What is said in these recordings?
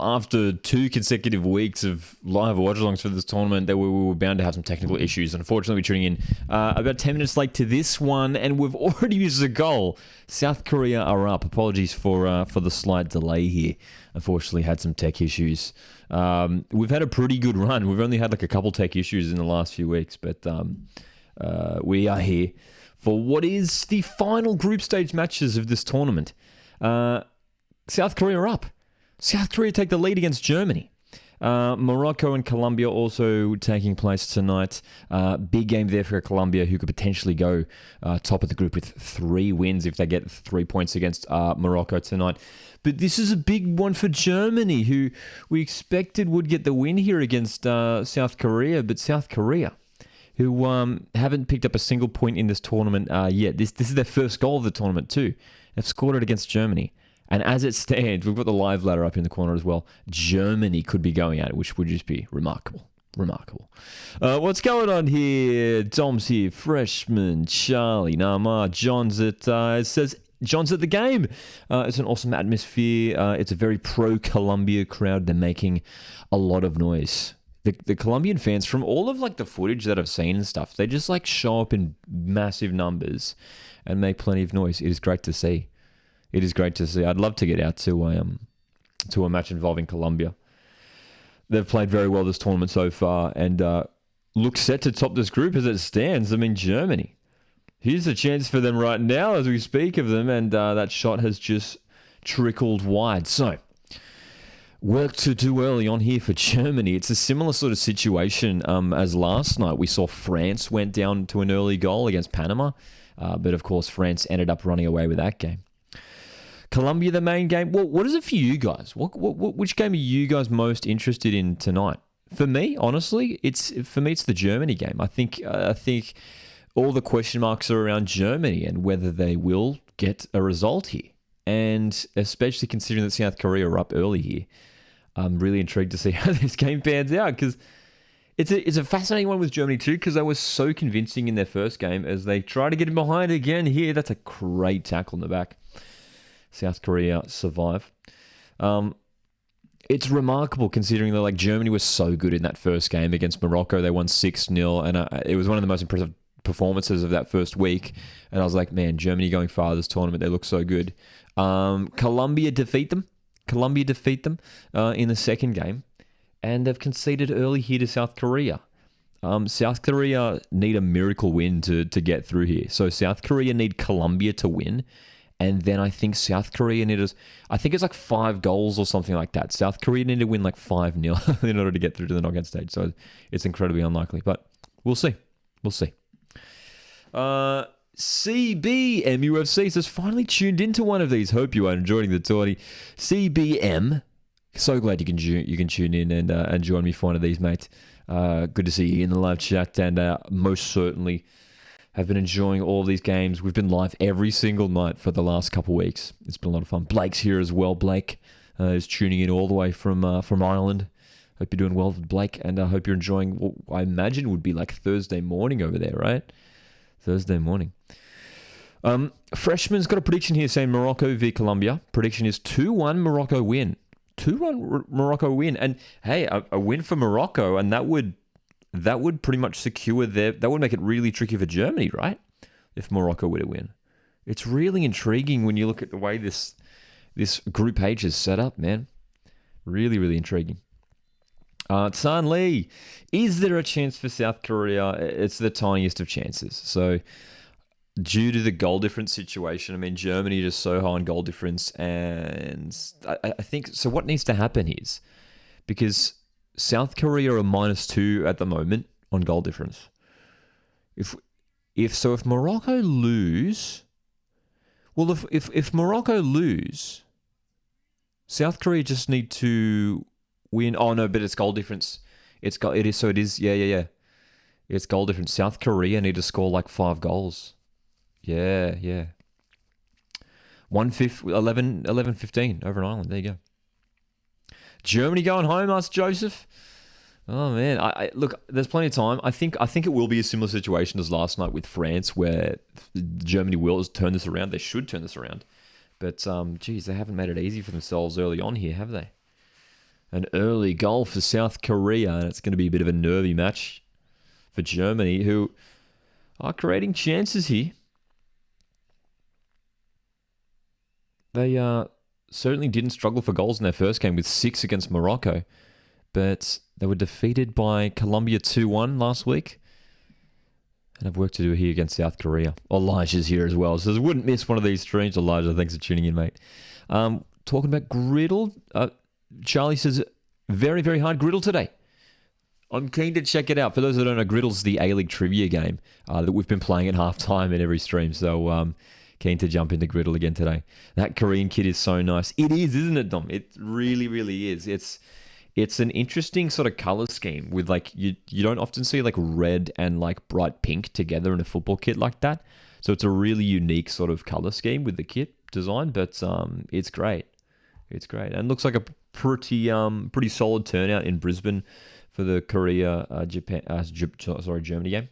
after 2 consecutive weeks of live watchalongs for this tournament that we were bound to have some technical issues. Unfortunately, we're tuning in about 10 minutes late to this one, and we've already used a goal. South Korea are up. Apologies for the slight delay here. Unfortunately, had some tech issues. We've had a pretty good run. We've only had like a couple tech issues in the last few weeks, but we are here for what is the final group stage matches of this tournament. South Korea are up. South Korea take the lead against Germany. Morocco and Colombia also taking place tonight. Big game there for Colombia, who could potentially go top of the group with 3 wins if they get 3 points against Morocco tonight. But this is a big one for Germany, who we expected would get the win here against South Korea. But South Korea, who haven't picked up a single point in this tournament yet. This is their first goal of the tournament too. They've scored it against Germany. And as it stands, we've got the live ladder up in the corner as well. Germany could be going at it, which would just be remarkable. Remarkable. What's going on here? Dom's here. Freshman, Charlie, Nama, John's at, it says, John's at the game. It's an awesome atmosphere. It's a very pro-Colombia crowd. They're making a lot of noise. The Colombian fans, from all of like the footage that I've seen and stuff, they just like show up in massive numbers and make plenty of noise. It is great to see. It is great to see. I'd love to get out to a match involving Colombia. They've played very well this tournament so far and look set to top this group as it stands. I mean, Germany. Here's a chance for them right now as we speak of them, and that shot has just trickled wide. So, work to do early on here for Germany. It's a similar sort of situation as last night. We saw France went down to an early goal against Panama, but of course France ended up running away with that game. Colombia, the main game. Well, what is it for you guys? Which game are you guys most interested in tonight? For me, honestly, it's the Germany game. I think all the question marks are around Germany and whether they will get a result here, and especially considering that South Korea are up early here. I'm really intrigued to see how this game pans out because it's a fascinating one with Germany too because they were so convincing in their first game as they try to get him behind again here. That's a great tackle in the back. South Korea survive. It's remarkable considering that like Germany was so good in that first game against Morocco. They won 6-0 and it was one of the most impressive performances of that first week. And I was like, man, Germany going far this tournament. They look so good. Colombia defeat them in the second game. And they've conceded early here to South Korea. South Korea need a miracle win to get through here. So South Korea need Colombia to win. And then I think South Korea I think it's like 5 goals or something like that. South Korea need to win like 5-0 in order to get through to the knockout stage. So it's incredibly unlikely, but we'll see. We'll see. CBMUFC says, finally tuned into one of these. Hope you are enjoying the tourney. CBM, so glad you can tune in and join me for one of these, mate. Good to see you in the live chat, and most certainly have been enjoying all these games. We've been live every single night for the last couple of weeks. It's been a lot of fun. Blake's here as well. Blake is tuning in all the way from Ireland. Hope you're doing well, Blake, and I hope you're enjoying what I imagine would be like Thursday morning over there, right? Thursday morning. Freshman's got a prediction here saying Morocco v Colombia. Prediction is 2-1 Morocco win. 2-1 Morocco win. And hey, a win for Morocco, and that would pretty much secure that would make it really tricky for Germany, right? If Morocco were to win. It's really intriguing when you look at the way this Group H is set up, man. Really, really intriguing. San Lee, is there a chance for South Korea? It's the tiniest of chances. So, due to the goal difference situation, I mean, Germany is so high on goal difference, and I think, so what needs to happen is, because South Korea are -2 at the moment on goal difference. If Morocco lose, well, if Morocco lose, South Korea just need to win. Oh no, but it's goal difference. It's goal difference. South Korea need to score like 5 goals. Yeah. 11-15 over in Ireland. There you go. Germany going home, asked Joseph. Oh man, I look. There's plenty of time. I think it will be a similar situation as last night with France, where Germany will turn this around. They should turn this around, but geez, they haven't made it easy for themselves early on here, have they? An early goal for South Korea, and it's going to be a bit of a nervy match for Germany, who are creating chances here. They certainly didn't struggle for goals in their first game with 6 against Morocco, but they were defeated by Colombia 2-1 last week. And have work to do here against South Korea. Elijah's here as well, so I wouldn't miss one of these streams. Elijah, thanks for tuning in, mate. Talking about Griddle, Charlie says, very, very hard Griddle today. I'm keen to check it out. For those that don't know, Griddle's the A-League trivia game that we've been playing at halftime in every stream, so keen to jump into Griddle again today. That Korean kit is so nice. It is, isn't it, Dom? It really, really is. It's an interesting sort of color scheme with like you don't often see like red and like bright pink together in a football kit like that. So it's a really unique sort of color scheme with the kit design, but it's great. It's great and looks like a pretty solid turnout in Brisbane for the Germany game.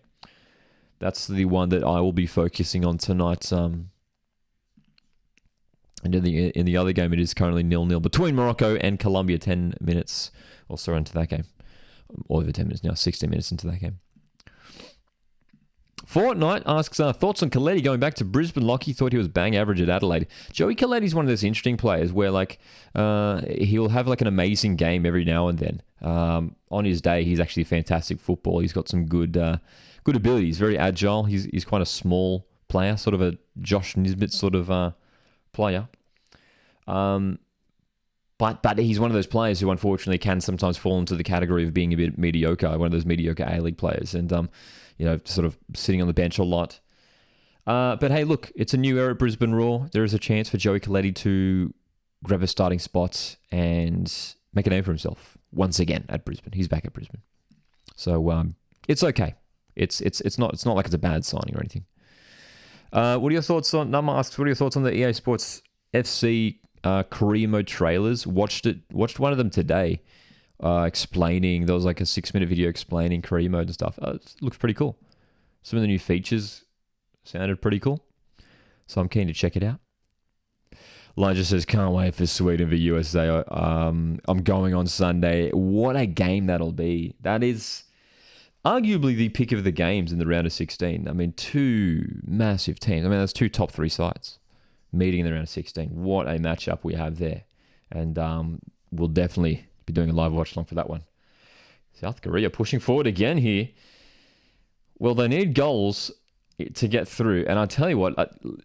That's the one that I will be focusing on tonight. And in the other game, it is currently 0-0 between Morocco and Colombia. 10 minutes also into that game. Over 10 minutes now, 16 minutes into that game. Fortnite asks, thoughts on Coletti going back to Brisbane. Lockie thought he was bang average at Adelaide. Joey Coletti's one of those interesting players where like he'll have like an amazing game every now and then. On his day, he's actually a fantastic footballer. He's got some good abilities. Very agile. He's quite a small player, sort of a Josh Nisbet sort of player. But he's one of those players who unfortunately can sometimes fall into the category of being a bit mediocre, one of those mediocre A-League players, and sort of sitting on the bench a lot. But hey, look, it's a new era at Brisbane Roar. There is a chance for Joey Coletti to grab a starting spot and make a name for himself once again at Brisbane. He's back at Brisbane, so it's okay. It's not like it's a bad signing or anything. What are your thoughts on? Nama asks, what are your thoughts on the EA Sports FC career mode trailers? Watched one of them today, explaining. There was like a 6-minute video explaining career mode and stuff. It looks pretty cool. Some of the new features sounded pretty cool, so I'm keen to check it out. Elijah says, can't wait for Sweden v USA. I'm going on Sunday. What a game that'll be. That is arguably the pick of the games in the round of 16. I mean, 2 massive teams. I mean, that's 2 top 3 sides meeting in the round of 16. What a matchup we have there. And we'll definitely be doing a live watch along for that one. South Korea pushing forward again here. Well, they need goals to get through. And I tell you what,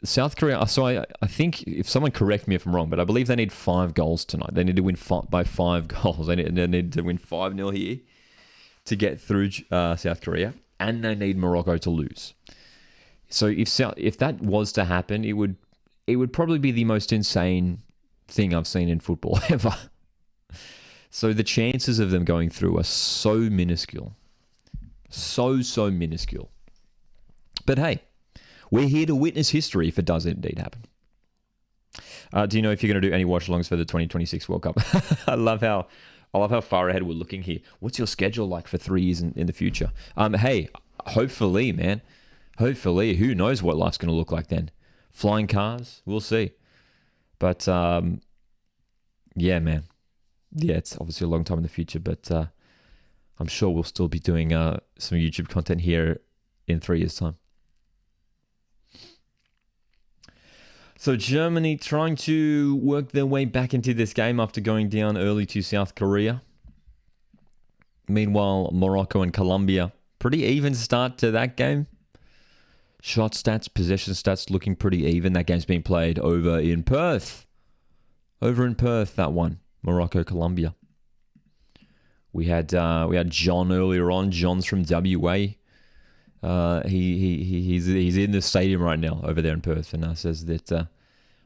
South Korea, so I think, if someone correct me if I'm wrong, but I believe they need 5 goals tonight. They need to win by 5 goals. They need to win 5-0 here to get through South Korea. And they need Morocco to lose. So if that was to happen, it would probably be the most insane thing I've seen in football ever. So the chances of them going through are so minuscule. So minuscule. But hey, we're here to witness history if it does indeed happen. Do you know if you're going to do any watch-alongs for the 2026 World Cup? I love how far ahead we're looking here. What's your schedule like for 3 years in the future? Hey, hopefully, man. Hopefully, who knows what life's going to look like then? Flying cars, we'll see. But yeah, man. Yeah, it's obviously a long time in the future, but I'm sure we'll still be doing some YouTube content here in 3 years' time. So Germany trying to work their way back into this game after going down early to South Korea. Meanwhile, Morocco and Colombia, pretty even start to that game. Shot stats, possession stats looking pretty even. That game's being played over in Perth. Over in Perth, that one. Morocco, Colombia. We had John earlier on. John's from WA. He's in the stadium right now over there in Perth, and says that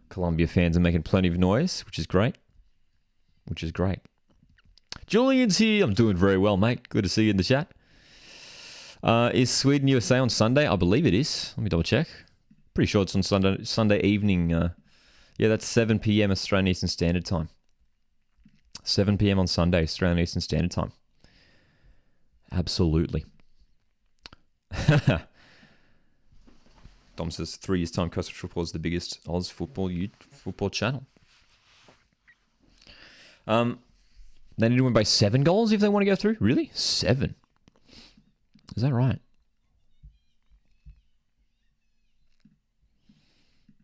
Colombia fans are making plenty of noise, which is great. Julian's here. I'm doing very well, mate. Good to see you in the chat. Is Sweden USA on Sunday? I believe it is. Let me double check. Pretty sure it's on Sunday evening. Yeah, that's 7 p.m. Australian Eastern Standard Time. 7 p.m. on Sunday, Australian Eastern Standard Time. Absolutely. Dom says 3 years' time, Coastal Football is the biggest Oz football channel. They need to win by 7 goals if they want to go through? Really? 7? Is that right?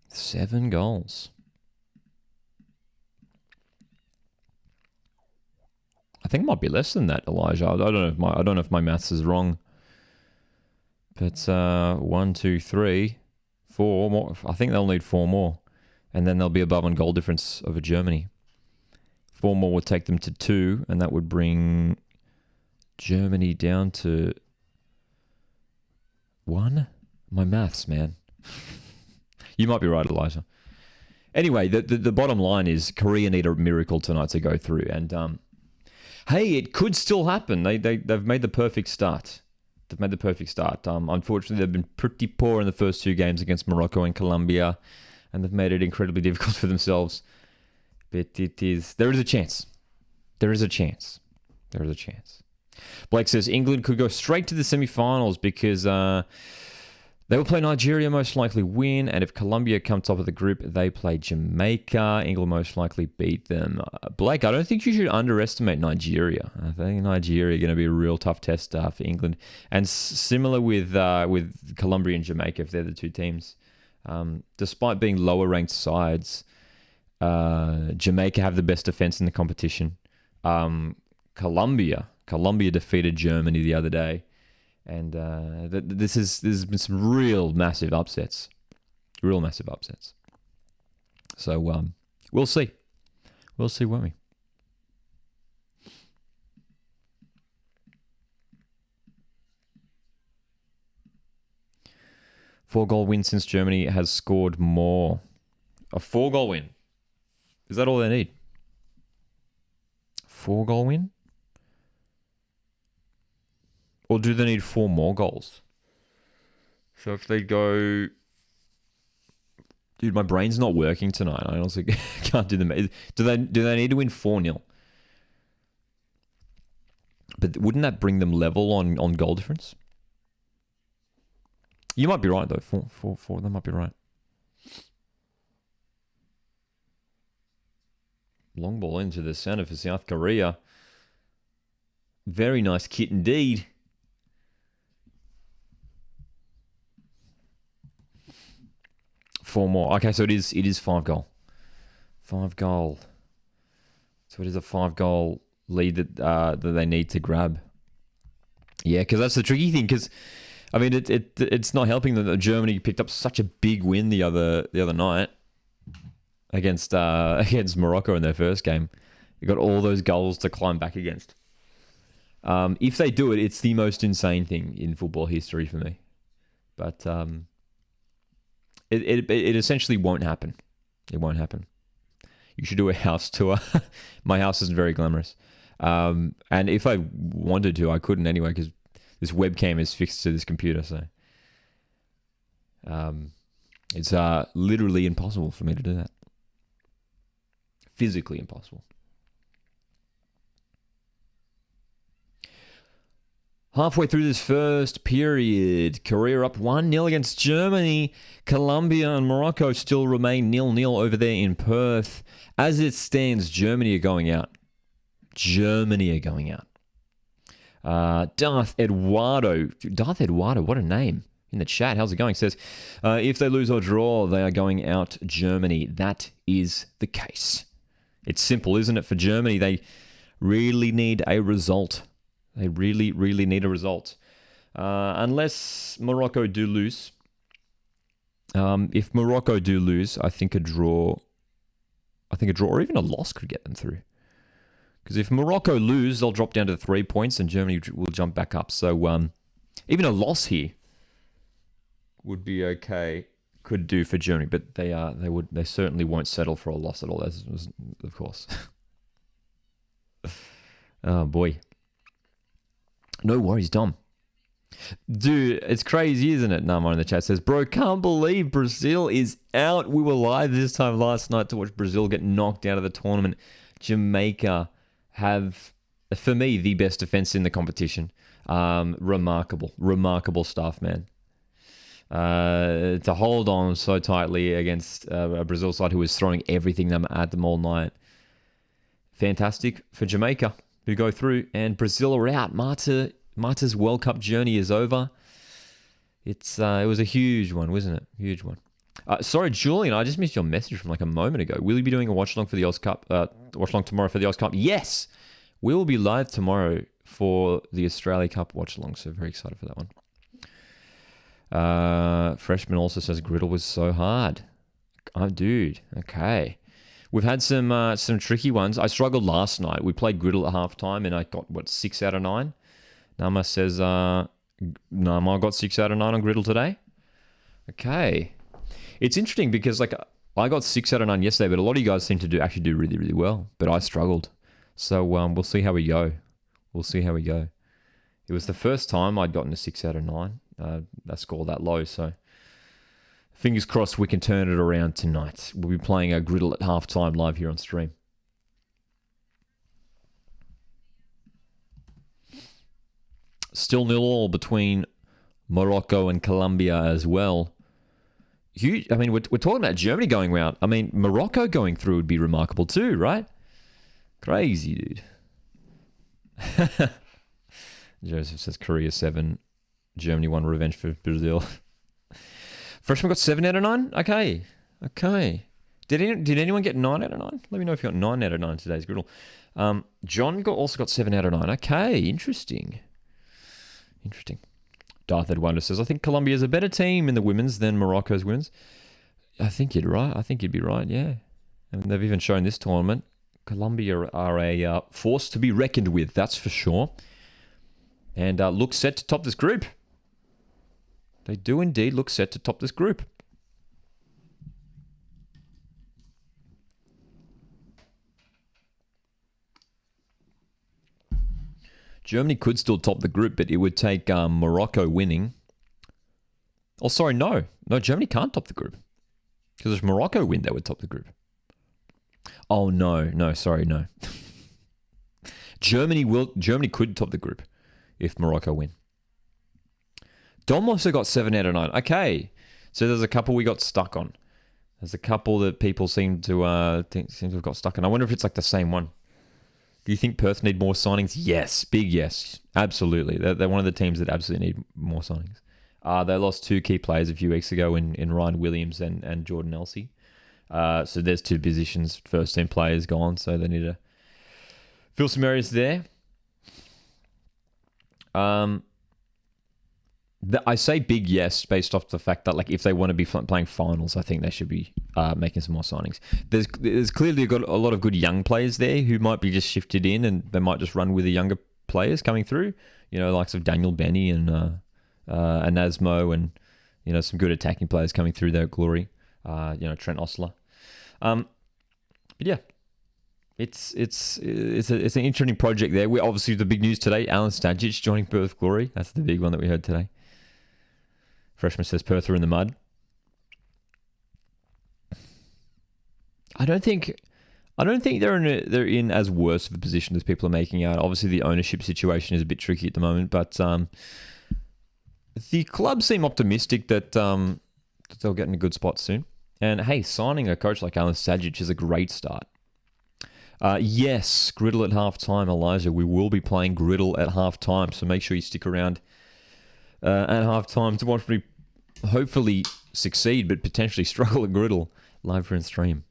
7 goals. I think it might be less than that, Elijah. I don't know if my maths is wrong. But 1, 2, 3, 4 more. I think they'll need 4 more. And then they'll be above on goal difference over Germany. 4 more would take them to 2, and that would bring Germany down to 1. My maths, man. You might be right, Elijah. Anyway, the bottom line is Korea need a miracle tonight to go through. And hey, it could still happen. They've made the perfect start. They've made the perfect start. Unfortunately, they've been pretty poor in the first 2 games against Morocco and Colombia, and they've made it incredibly difficult for themselves. But there is a chance. There is a chance. There is a chance. Blake says England could go straight to the semi-finals because they will play Nigeria, most likely win, and if Colombia come top of the group, they play Jamaica. England most likely beat them. Blake, I don't think you should underestimate Nigeria. I think Nigeria are going to be a real tough test for England. And similar with Colombia and Jamaica, if they're the 2 teams. Despite being lower-ranked sides, Jamaica have the best defense in the competition. Colombia defeated Germany the other day. And there's been some real massive upsets. So we'll see. We'll see, won't we? Four-goal win since Germany has scored more. A 4-goal win. Is that all they need? 4-goal win? Or do they need 4 more goals? So if they go... Dude, my brain's not working tonight. I honestly can't do the math. Do they need to win 4-0? But wouldn't that bring them level on goal difference? You might be right, though. 4. That might be right. Long ball into the center for South Korea. Very nice kit indeed. Four more. Okay, so it is 5 goal. 5 goal. So it is a 5-goal lead that they need to grab. Yeah, because that's the tricky thing. Because I mean, it's not helping them that Germany picked up such a big win the other night against Morocco in their first game. They got all those goals to climb back against. If they do it, it's the most insane thing in football history for me. But it essentially won't happen. It won't happen. You should do a house tour. My house isn't very glamorous. And if I wanted to, I couldn't anyway because this webcam is fixed to this computer. So it's literally impossible for me to do that. Physically impossible. Halfway through this first period, Korea up 1-0 against Germany. Colombia and Morocco still remain 0-0 over there in Perth. As it stands, Germany are going out. Darth Eduardo, what a name. In the chat, how's it going? Says, if they lose or draw, they are going out Germany. That is the case. It's simple, isn't it, for Germany? They really need a result. They really, really need a result. Unless Morocco do lose. If Morocco do lose, I think a draw or even a loss could get them through. Because if Morocco lose, they'll drop down to 3 points and Germany will jump back up. So even a loss here would be okay. Could do for Germany, but they certainly won't settle for a loss at all, of course. Oh boy. No worries, Dom. Dude, it's crazy, isn't it? Nama in the chat says, bro, can't believe Brazil is out. We were live this time last night to watch Brazil get knocked out of the tournament. Jamaica have, for me, the best defense in the competition. Remarkable stuff, man. To hold on so tightly against a Brazil side who was throwing everything at them all night. fantastic for Jamaica, who go through, and Brazil are out. Marta's World Cup journey is over. It was a huge one, wasn't it? Huge one. Sorry, Julian, I just missed your message from like a moment ago. Will you be doing a watch along for the Oz Cup? Watch along tomorrow for the Oz Cup? Yes, we will be live tomorrow for the Australia Cup watch along. So very excited for that one. Freshman also says Griddle was so hard. Oh, dude. Okay. We've had some tricky ones. I struggled last night. We played Griddle at halftime, and I got 6 out of 9. Nama says Nama got 6 out of 9 on Griddle today. Okay. It's interesting because like I got 6 out of 9 yesterday, but a lot of you guys seem to actually do really, really well. But I struggled. So we'll see how we go. It was the first time I'd gotten a 6 out of 9. That score that low. So fingers crossed we can turn it around tonight. We'll be playing a Griddle at halftime live here on stream. Still 0-0 between Morocco and Colombia as well. Huge. I mean, we're talking about Germany going round. I mean, Morocco going through would be remarkable too, right? Crazy, dude. Joseph says Korea 7, Germany 1, revenge for Brazil. Freshman got 7 out of 9? Okay. Did anyone get 9 out of 9? Let me know if you got 9 out of 9 today's Griddle. John also got 7 out of 9. Okay, interesting. Darth Ed Wonder says, I think Colombia is a better team in the women's than Morocco's women's. I think you're right. I think you'd be right, yeah. And they've even shown this tournament. Colombia are a force to be reckoned with, that's for sure. And look set to top this group. They do indeed look set to top this group. Germany could still top the group, but it would take Morocco winning. Oh, sorry, no. No, Germany can't top the group. Because if Morocco win, they would top the group. Oh, no, sorry, no. Germany could top the group if Morocco win. Dom also got 7 out of 9. Okay. So there's a couple we got stuck on. There's a couple that people seem to have got stuck on. I wonder if it's like the same one. Do you think Perth need more signings? Yes. Big yes. Absolutely. They're one of the teams that absolutely need more signings. They lost 2 key players a few weeks ago in Ryan Williams and Jordan Elsey. So there's 2 positions, first team players gone, so they need to fill some areas there. I say big yes based off the fact that like if they want to be playing finals, I think they should be making some more signings. There's clearly got a lot of good young players there who might be just shifted in and they might just run with the younger players coming through. You know, likes of Daniel Benny and Anasmo and you know some good attacking players coming through there at Glory. Trent Osler. But yeah. It's an interesting project there. We're obviously the big news today. Alan Stajic joining Perth Glory. That's the big one that we heard today. Freshman says Perth are in the mud. I don't think they're in as worse of a position as people are making out. Obviously, the ownership situation is a bit tricky at the moment, but the club seem optimistic that they'll get in a good spot soon. And hey, signing a coach like Alan Stajic is a great start. Yes, Griddle at halftime, Elijah. We will be playing Griddle at halftime, so make sure you stick around at halftime to watch me hopefully succeed, but potentially struggle at Griddle live for in stream.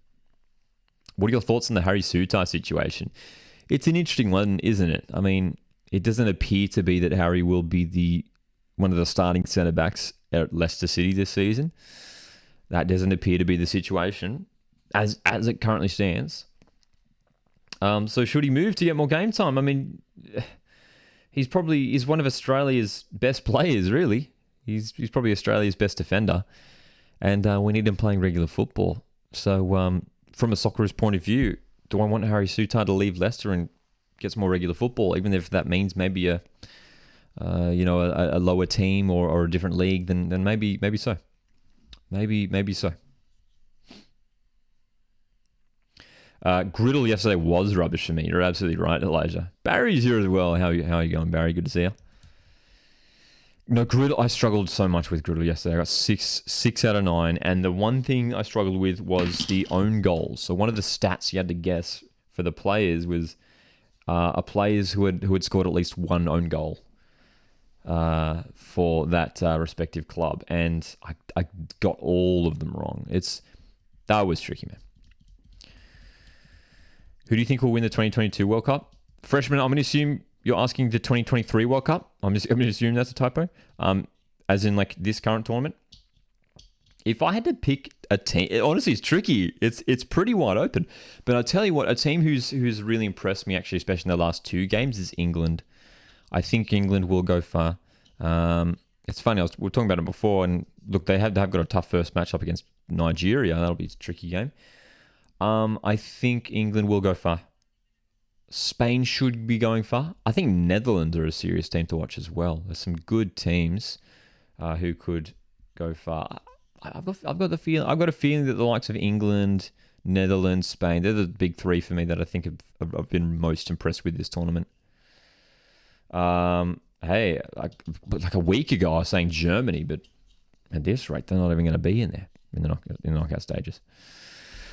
What are your thoughts on the Harry Sutar situation? It's an interesting one, isn't it? I mean, it doesn't appear to be that Harry will be one of the starting centre backs at Leicester City this season. That doesn't appear to be the situation as it currently stands. So should he move to get more game time? I mean, he's one of Australia's best players, really. He's probably Australia's best defender. And we need him playing regular football. So from a Socceroos point of view, do I want Harry Sutar to leave Leicester and get some more regular football, even if that means maybe a lower team or a different league, then maybe so. Maybe so. Griddle yesterday was rubbish for me. You're absolutely right, Elijah. Barry's here as well. How are you going, Barry? Good to see you. No, Griddle. I struggled so much with Griddle yesterday. I got 6 out of 9, and the one thing I struggled with was the own goals. So one of the stats you had to guess for the players was players who had scored at least one own goal for that respective club, and I got all of them wrong. That was tricky, man. Who do you think will win the 2022 World Cup? Freshman, I'm going to assume you're asking the 2023 World Cup. I'm going to assume that's a typo. As in like this current tournament. If I had to pick a team, honestly, it's tricky. It's pretty wide open. But I'll tell you what, a team who's really impressed me, actually, especially in the last 2 games, is England. I think England will go far. It's funny, we were talking about it before, and look, they have got a tough first matchup against Nigeria. That'll be a tricky game. I think England will go far. Spain should be going far. I think Netherlands are a serious team to watch as well. There's some good teams who could go far. I've got a feeling that the likes of England, Netherlands, Spain, they're the big 3 for me that I think I've been most impressed with this tournament. Hey, like a week ago I was saying Germany, but at this rate they're not even going to be in there in the knockout stages.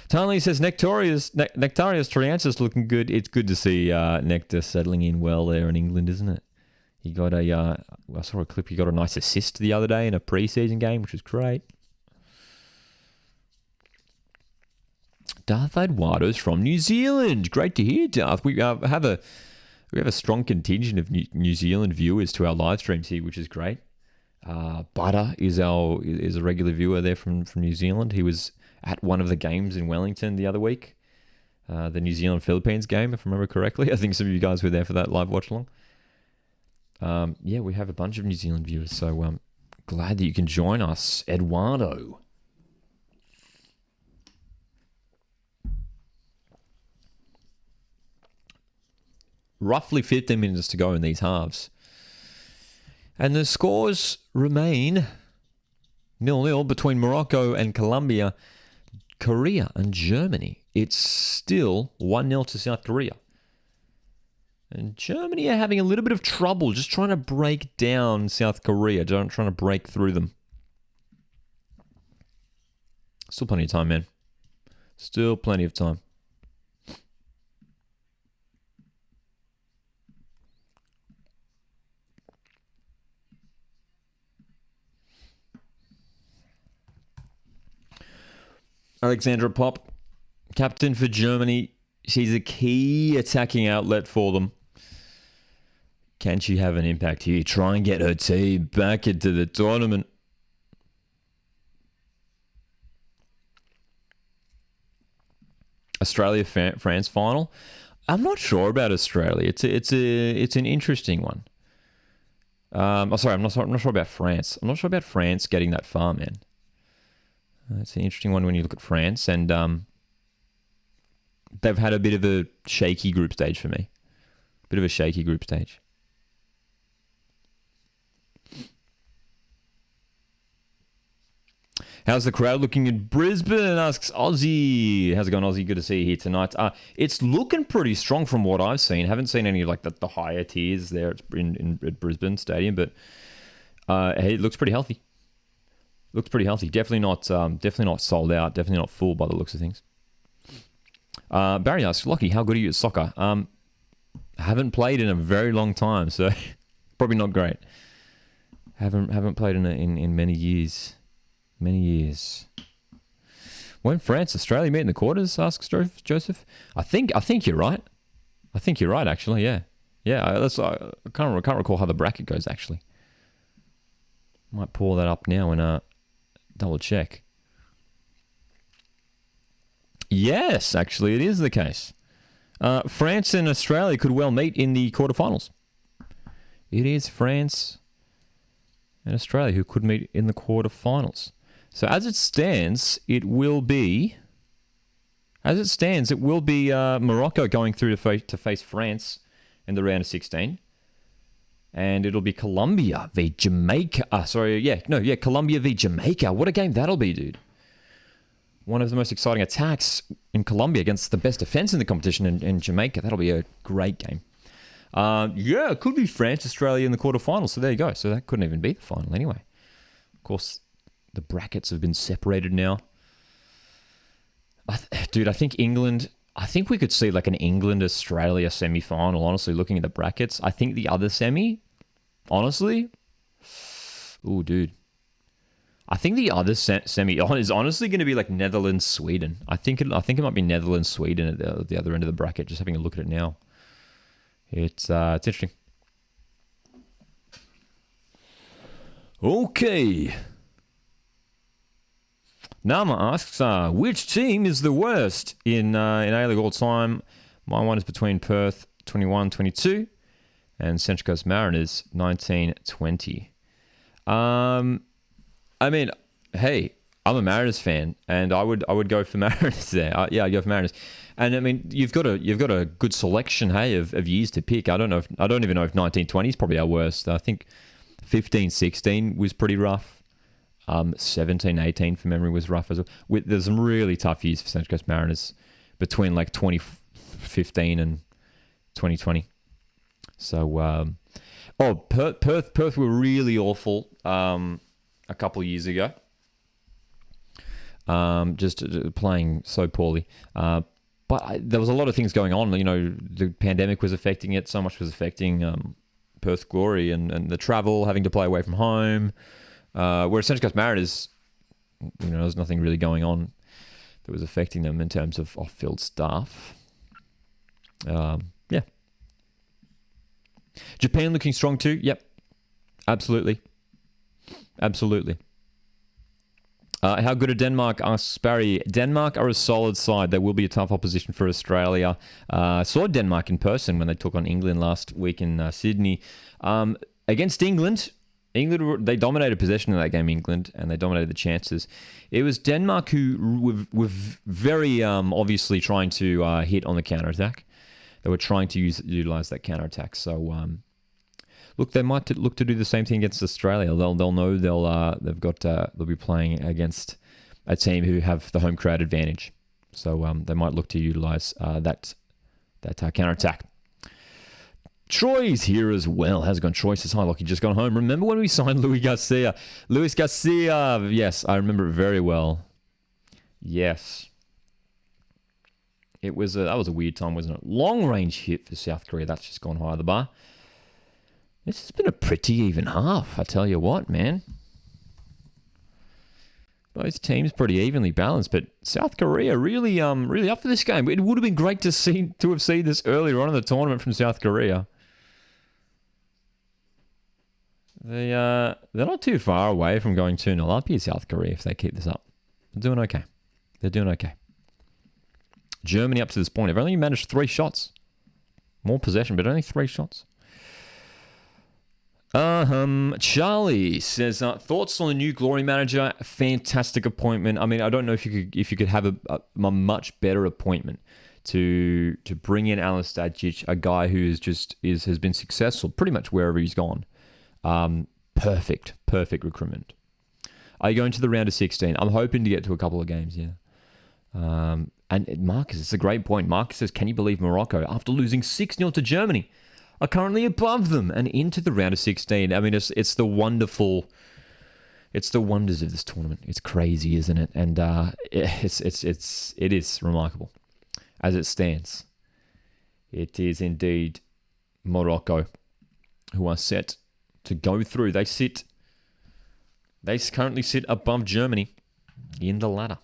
Tanley says Nectarius Triantis looking good. It's good to see Nectar settling in well there in England, isn't it? He got I saw a clip. He got a nice assist the other day in a preseason game, which was great. Darth Eduardo's from New Zealand. Great to hear, Darth. We have a strong contingent of New Zealand viewers to our live streams here, which is great. Butter is a regular viewer there from New Zealand. He was at one of the games in Wellington the other week, the New Zealand-Philippines game, if I remember correctly. I think some of you guys were there for that live watch-along. Yeah, we have a bunch of New Zealand viewers, so glad that you can join us, Eduardo. Roughly 15 minutes to go in these halves. And the scores remain 0-0 between Morocco and Colombia, Korea and Germany. It's still 1-0 to South Korea. And Germany are having a little bit of trouble just trying to break down South Korea, trying to break through them. Still plenty of time, man. Still plenty of time. Alexandra Pop, captain for Germany. She's a key attacking outlet for them. Can she have an impact here? Try and get her team back into the tournament. Australia-France final. I'm not sure about Australia. It's an interesting one. I'm not sure about France. I'm not sure about France getting that far, man. It's an interesting one when you look at France, and they've had a bit of a shaky group stage for me. Bit of a shaky group stage. How's the crowd looking in Brisbane? Asks Aussie. How's it going, Aussie? Good to see you here tonight. It's looking pretty strong from what I've seen. Haven't seen any like the higher tiers there at Brisbane Stadium, but hey, it looks pretty healthy. Looks pretty healthy. Definitely not sold out. Definitely not full by the looks of things. Barry asks, Lockie, how good are you at soccer? Haven't played in a very long time, so probably not great. Haven't played in many years. Many years. When France, Australia meet in the quarters? Asks Joseph. I think you're right. I think you're right. Actually, yeah. I can't recall how the bracket goes. Actually, might pull that up now and double check. Yes, actually, it is the case. France and Australia could well meet in the quarterfinals. It is France and Australia who could meet in the quarterfinals. So as it stands, it will be Morocco going through to face France in the round of 16. And it'll be Colombia v Jamaica. Colombia v Jamaica. What a game that'll be, dude. One of the most exciting attacks in Colombia against the best defense in the competition in Jamaica. That'll be a great game. It could be France, Australia in the quarterfinals. So there you go. So that couldn't even be the final anyway. Of course, the brackets have been separated now. Dude, I think England... I think we could see like an England-Australia semi-final, honestly, looking at the brackets. I think the other semi, honestly, ooh, dude. I think the other semi is honestly going to be like Netherlands-Sweden. I think it might be Netherlands-Sweden at the other end of the bracket, just having a look at it now. It's interesting. Okay. Nama asks, which team is the worst in A-League all time? My one is between Perth 21-22 and Central Coast Mariners 19-20. I mean, hey, I'm a Mariners fan, and I would go for Mariners there. Yeah, I'd go for Mariners. And I mean, you've got a good selection, hey, of years to pick. I don't even know if 1920 is probably our worst. I think 15-16 was pretty rough. 17-18 from memory was rough as well. There's some really tough years for Central Coast Mariners between like 2015 and 2020. So, Perth were really awful a couple of years ago. Just playing so poorly. But there was a lot of things going on. You know, the pandemic was affecting it. So much was affecting Perth Glory and the travel, having to play away from home. Whereas Central Coast Mariners, you know, there's nothing really going on that was affecting them in terms of off-field stuff. Yeah. Japan looking strong too. Yep. Absolutely. How good are Denmark? Asks Barry. Denmark are a solid side. They will be a tough opposition for Australia. Saw Denmark in person when they took on England last week in Sydney. Against England, they dominated possession in that game, England, and they dominated the chances. It was Denmark who were very obviously trying to hit on the counter-attack. They were trying to utilize that counter-attack. So, look, they might look to do the same thing against Australia. They'll know they'll be playing against a team who have the home crowd advantage. So they might look to utilize that counter-attack. Troy's here as well. How's it going? Troy says, hi, Lockie, just got home. Remember when we signed Luis Garcia? Yes, I remember it very well. Yes. That was a weird time, wasn't it? Long-range hit for South Korea. That's just gone higher the bar. This has been a pretty even half, I tell you what, man. Both teams pretty evenly balanced, but South Korea really up for this game. It would have been great to have seen this earlier on in the tournament from South Korea. They're not too far away from going 2-0 up here, South Korea, if they keep this up. They're doing okay. Germany up to this point have only managed 3 shots. More possession, but only 3 shots. Charlie says, thoughts on the new Glory manager? Fantastic appointment. I mean, I don't know if you could have a much better appointment to bring in Alen Stajic, a guy who has been successful pretty much wherever he's gone. Perfect recruitment. Are you going to the round of 16? I'm hoping to get to a couple of games, yeah. And Marcus, it's a great point. Marcus says, can you believe Morocco, after losing 6-0 to Germany, are currently above them and into the round of 16? I mean, it's the wonders of this tournament. It's crazy, isn't it? And it is remarkable as it stands. It is indeed Morocco who are set to go through. They currently sit above Germany in the ladder.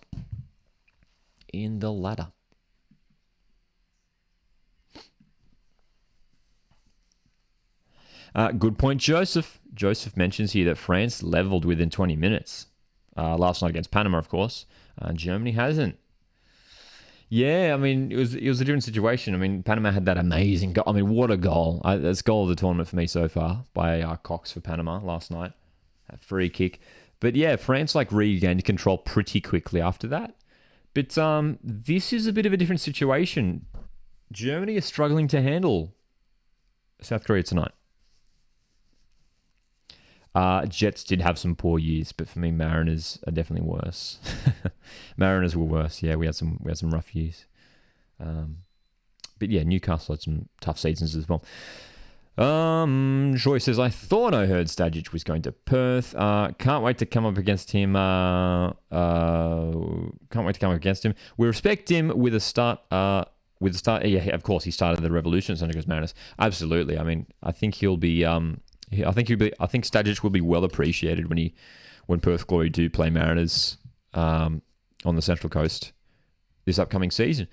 Good point, Joseph. Joseph mentions here that France leveled within 20 minutes. Last night against Panama, of course. Germany hasn't. Yeah, I mean, it was a different situation. I mean, Panama had that amazing goal. I mean, what a goal. That's goal of the tournament for me so far by Cox for Panama last night. A free kick. But yeah, France regained control pretty quickly after that. But this is a bit of a different situation. Germany is struggling to handle South Korea tonight. Jets did have some poor years, but for me, Mariners are definitely worse. Mariners were worse. Yeah, we had some rough years. But yeah, Newcastle had some tough seasons as well. Joy says, I thought I heard Stajic was going to Perth. Can't wait to come up against him. We respect him with a start. with the start. Yeah, of course, he started the revolution at Central Coast Mariners. Absolutely. I mean, I think he'll be. I think Stajic will be well appreciated when Perth Glory do play Mariners on the Central Coast this upcoming season.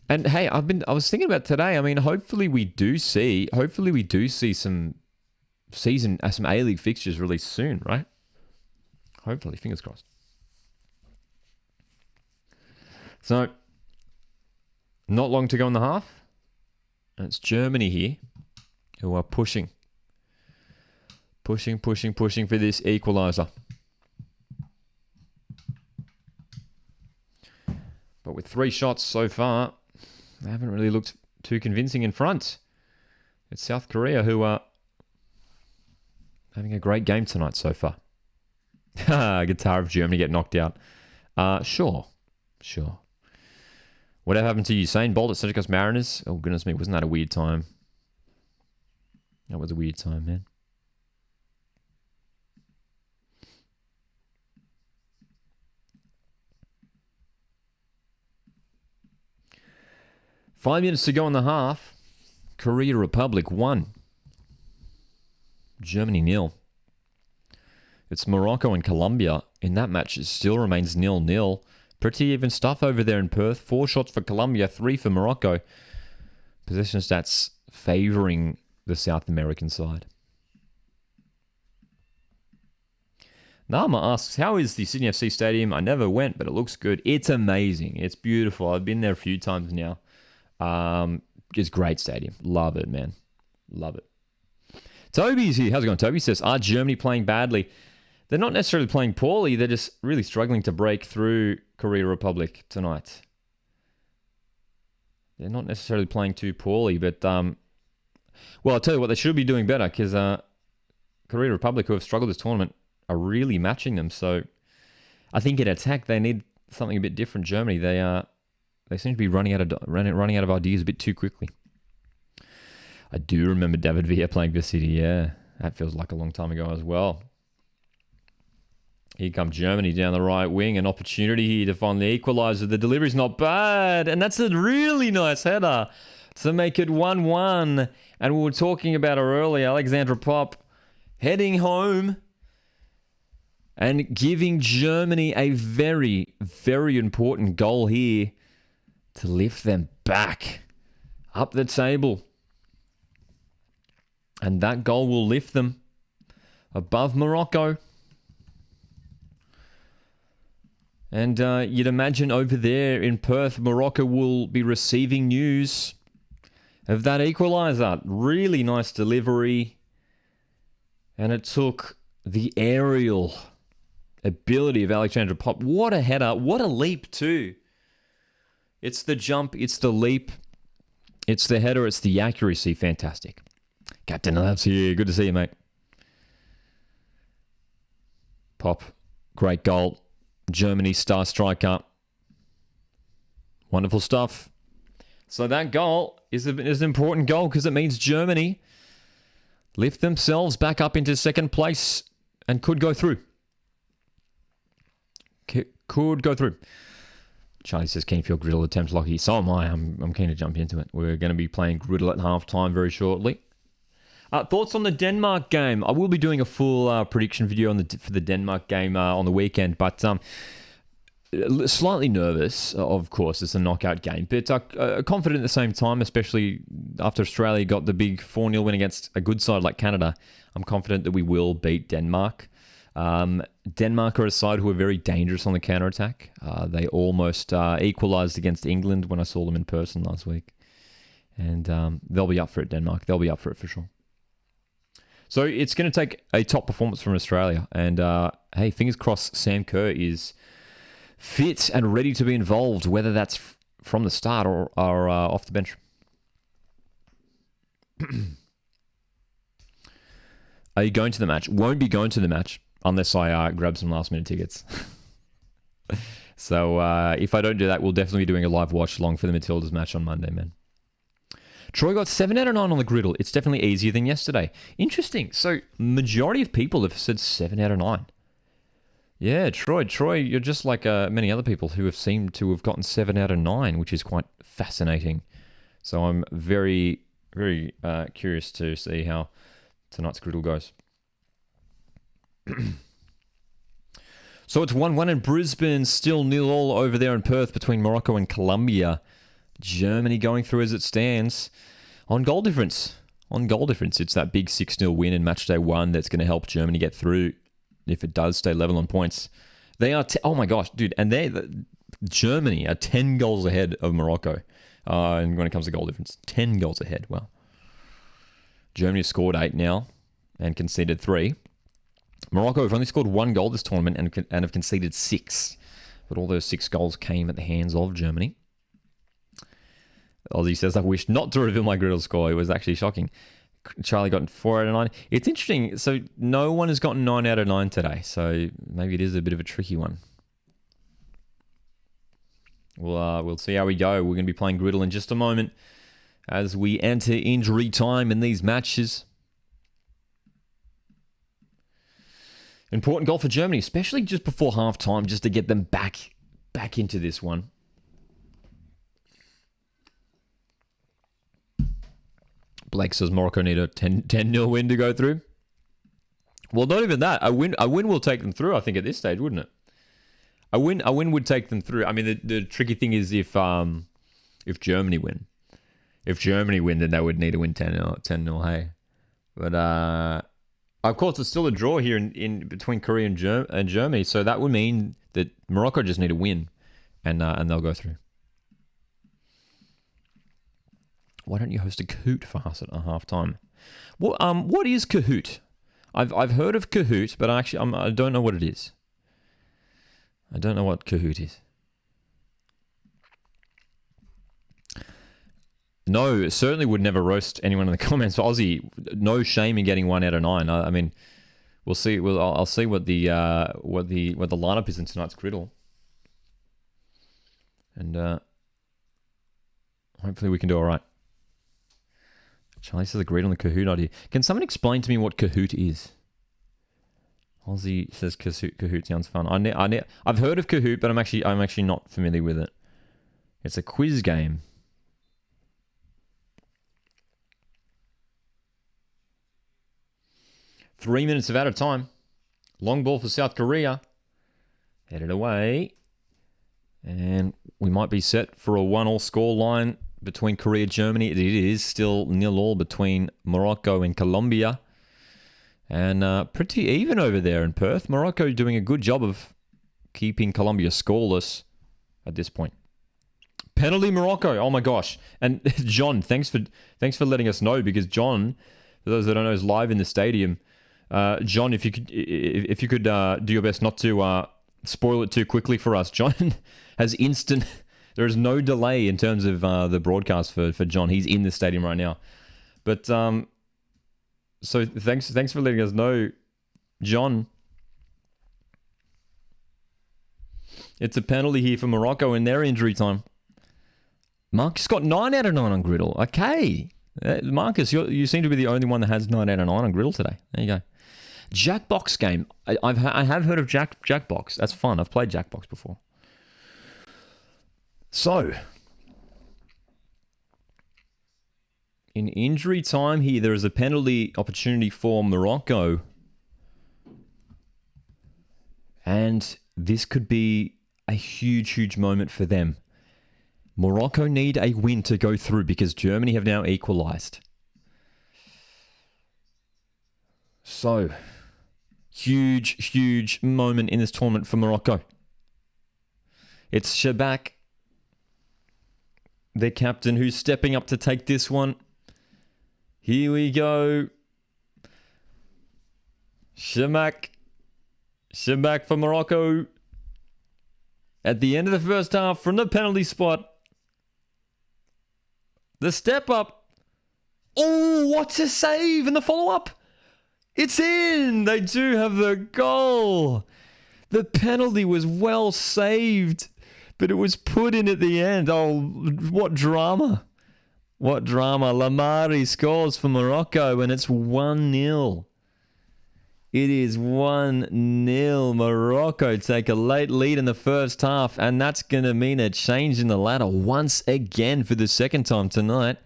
And hey, I was thinking about today. I mean, hopefully we do see some some A-League fixtures released soon, right? Hopefully, fingers crossed. So, not long to go in the half. And it's Germany here who are pushing for this equaliser. But with 3 shots so far, they haven't really looked too convincing in front. It's South Korea who are having a great game tonight so far. Guitar of Germany get knocked out. Sure. Whatever happened to Usain Bolt at Central Coast Mariners? Oh, goodness me, wasn't that a weird time? That was a weird time, man. Five minutes to go in the half. Korea Republic 1. Germany 0. It's Morocco and Colombia. In that match, it still remains 0-0. Pretty even stuff over there in Perth. 4 shots for Colombia, 3 for Morocco. Possession stats favouring the South American side. Nama asks, how is the Sydney FC Stadium? I never went, but it looks good. It's amazing. It's beautiful. I've been there a few times now. Just great stadium. Love it, man. Love it. Toby's here. How's it going? Toby says, are Germany playing badly? They're not necessarily playing poorly. They're just really struggling to break through Korea Republic tonight. They're not necessarily playing too poorly, but, well, I'll tell you what, they should be doing better because Korea Republic, who have struggled this tournament, are really matching them. So I think in attack, they need something a bit different. Germany, they seem to be running out of ideas a bit too quickly. I do remember David Villa playing for City. Yeah, that feels like a long time ago as well. Here comes Germany down the right wing. An opportunity here to find the equaliser. The delivery's not bad. And that's a really nice header to make it 1-1. And we were talking about her earlier. Alexandra Pop heading home and giving Germany a very, very important goal here to lift them back up the table. And that goal will lift them above Morocco. And you'd imagine over there in Perth, Morocco will be receiving news of that equaliser. Really nice delivery. And it took the aerial ability of Alexandra Pop. What a header. What a leap too. It's the jump. It's the leap. It's the header. It's the accuracy. Fantastic. Captain Labs here. Good to see you, mate. Pop. Great goal. Germany star striker. Wonderful stuff. So that goal is an important goal because it means Germany lift themselves back up into second place and could go through. Could go through. Charlie says, keen for your Griddle attempt, Lockie. So am I. I'm keen to jump into it. We're going to be playing Griddle at halftime very shortly. Thoughts on the Denmark game? I will be doing a full prediction video for the Denmark game on the weekend, but slightly nervous, of course. It's a knockout game, but confident at the same time, especially after Australia got the big 4-0 win against a good side like Canada. I'm confident that we will beat Denmark. Denmark are a side who are very dangerous on the counter-attack. They almost equalised against England when I saw them in person last week. And they'll be up for it, Denmark. They'll be up for it for sure. So it's going to take a top performance from Australia. And hey, fingers crossed Sam Kerr is fit and ready to be involved, whether that's from the start or off the bench. Are you going to the match? Won't be going to the match unless I grab some last-minute tickets. So if I don't do that, we'll definitely be doing a live watch-along for the Matildas match on Monday, man. Troy got 7 out of 9 on the Griddle. It's definitely easier than yesterday. Interesting. So majority of people have said 7 out of 9. Yeah, Troy, you're just like many other people who have seemed to have gotten 7 out of 9, which is quite fascinating. So I'm very, very curious to see how tonight's griddle goes. So it's 1-1 in Brisbane, still 0-0 over there in Perth between Morocco and Colombia. Germany going through as it stands. On goal difference, it's that big 6-0 win in match day 1 that's going to help Germany get through if it does stay level on points. They are, oh my gosh, dude, and Germany are 10 goals ahead of Morocco. And when it comes to goal difference, 10 goals ahead. Wow. Germany has scored 8 now and conceded 3. Morocco have only scored 1 goal this tournament and have conceded 6. But all those 6 goals came at the hands of Germany. Aussie says, I wish not to reveal my griddle score. It was actually shocking. Charlie got 4 out of 9. It's interesting. So no one has gotten 9 out of 9 today. So maybe it is a bit of a tricky one. We'll see how we go. We're going to be playing griddle in just a moment as we enter injury time in these matches. Important goal for Germany, especially just before half-time, just to get them back into this one. Blake says Morocco need a 10-0 win to go through. Well, not even that. A win will take them through, I think, at this stage, wouldn't it? A win would take them through. I mean, the tricky thing is if Germany win. If Germany win, then they would need to win 10-0, hey. But of course, it's still a draw here in between Korea and Germany, so that would mean that Morocco just need a win, and they'll go through. Why don't you host a Kahoot for us at a half-time? What is Kahoot? I've heard of Kahoot, but I don't know what it is. I don't know what Kahoot is. No, certainly would never roast anyone in the comments. For Aussie, no shame in getting 1 out of 9. I mean, we'll see. I'll see what the lineup is in tonight's griddle, and hopefully we can do all right. Charlie says agreed on the Kahoot idea. Can someone explain to me what Kahoot is? Aussie says Kahoot sounds fun. I've heard of Kahoot, but I'm actually not familiar with it. It's a quiz game. Three minutes of out of time. Long ball for South Korea. Headed away. And we might be set for a 1-1 score line between Korea and Germany. It is still 0-0 between Morocco and Colombia. And pretty even over there in Perth. Morocco doing a good job of keeping Colombia scoreless at this point. Penalty Morocco. Oh my gosh. And John, thanks for letting us know, because John, for those that don't know, is live in the stadium. John, if you could do your best not to spoil it too quickly for us. John has instant. There is no delay in terms of the broadcast for John. He's in the stadium right now. But so thanks for letting us know, John. It's a penalty here for Morocco in their injury time. Marcus got 9 out of 9 on Griddle. Okay. Marcus, you seem to be the only one that has 9 out of 9 on Griddle today. There you go. Jackbox game. I have heard of Jackbox. That's fun. I've played Jackbox before. So, in injury time here, there is a penalty opportunity for Morocco. And this could be a huge, huge moment for them. Morocco need a win to go through because Germany have now equalized. So, huge, huge moment in this tournament for Morocco. It's Shabak, their captain, who's stepping up to take this one. Here we go. Shabak for Morocco. At the end of the first half, from the penalty spot. The step up. Oh, what a save! And the follow-up. It's in! They do have the goal. The penalty was well saved, but it was put in at the end. Oh, what drama. What drama. Lamari scores for Morocco, and it's 1-0. It is 1-0. Morocco take a late lead in the first half, and that's going to mean a change in the ladder once again for the second time tonight.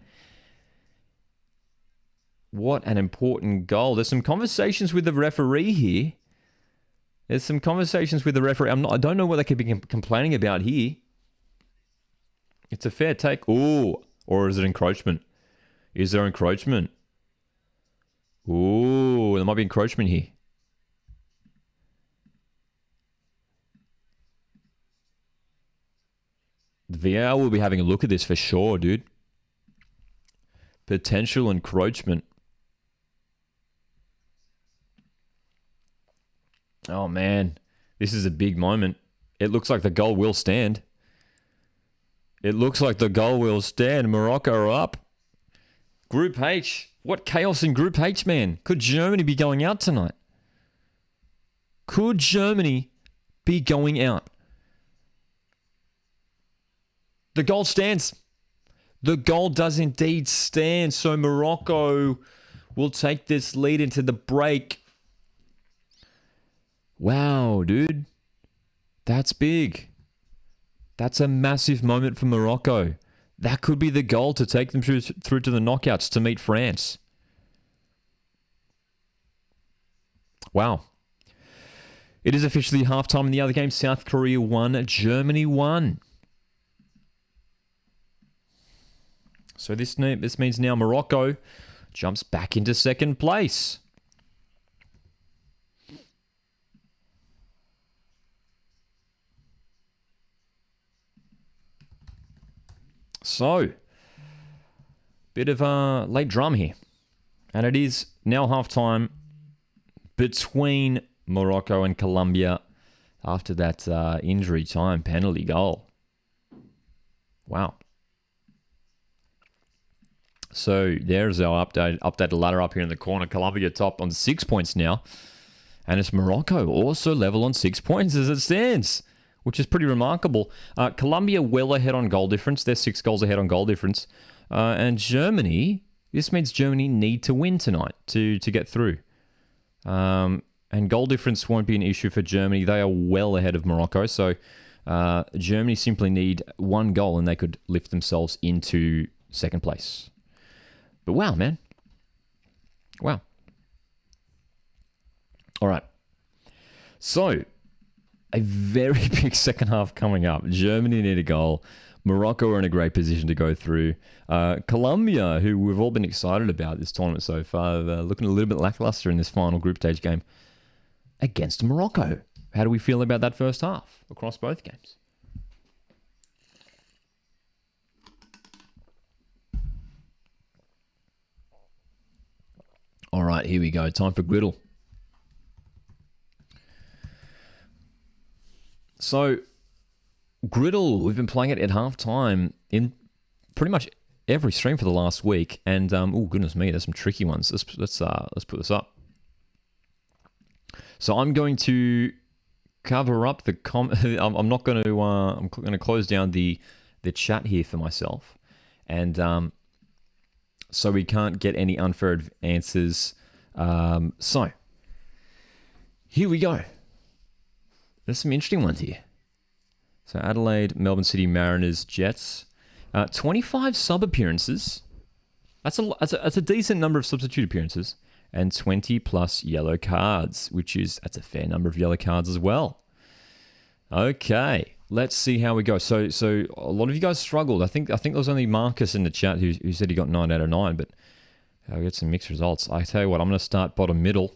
What an important goal. There's some conversations with the referee here. I don't know what they could be complaining about here. It's a fair take. Ooh, or is it encroachment? Is there encroachment? Ooh, there might be encroachment here. The VAR will be having a look at this for sure, dude. Potential encroachment. Oh, man. This is a big moment. It looks like the goal will stand. Morocco are up. Group H. What chaos in Group H, man. Could Germany be going out tonight? Could Germany be going out? The goal stands. The goal does indeed stand. So Morocco will take this lead into the break. Wow, dude. That's big. That's a massive moment for Morocco. That could be the goal to take them through to the knockouts to meet France. Wow. It is officially halftime in the other game. South Korea 1, Germany 1. So this means now Morocco jumps back into second place. So, bit of a late drum here. And it is now halftime between Morocco and Colombia after that injury time penalty goal. Wow. So there's our updated ladder up here in the corner. Colombia top on 6 points now. And it's Morocco also level on 6 points as it stands, which is pretty remarkable. Colombia well ahead on goal difference. They're 6 goals ahead on goal difference. And Germany, this means Germany need to win tonight to get through. And goal difference won't be an issue for Germany. They are well ahead of Morocco. So Germany simply need 1 goal and they could lift themselves into second place. But wow, man. Wow. All right. So, a very big second half coming up. Germany need a goal. Morocco are in a great position to go through. Colombia, who we've all been excited about this tournament so far, looking a little bit lackluster in this final group stage game against Morocco. How do we feel about that first half across both games? All right, here we go. Time for Griddle. So, Griddle, we've been playing it at halftime in pretty much every stream for the last week, and oh goodness me, there's some tricky ones. Let's put this up. So I'm going to cover up the I'm not going to. I'm going to close down the chat here for myself, and so we can't get any unfair answers. So here we go. There's some interesting ones here. So Adelaide, Melbourne City, Mariners, Jets. 25 sub appearances. That's a decent number of substitute appearances. And 20 plus yellow cards, that's a fair number of yellow cards as well. Okay, let's see how we go. So a lot of you guys struggled. I think there was only Marcus in the chat who said he got 9 out of 9, but I'll get some mixed results. I tell you what, I'm going to start bottom middle.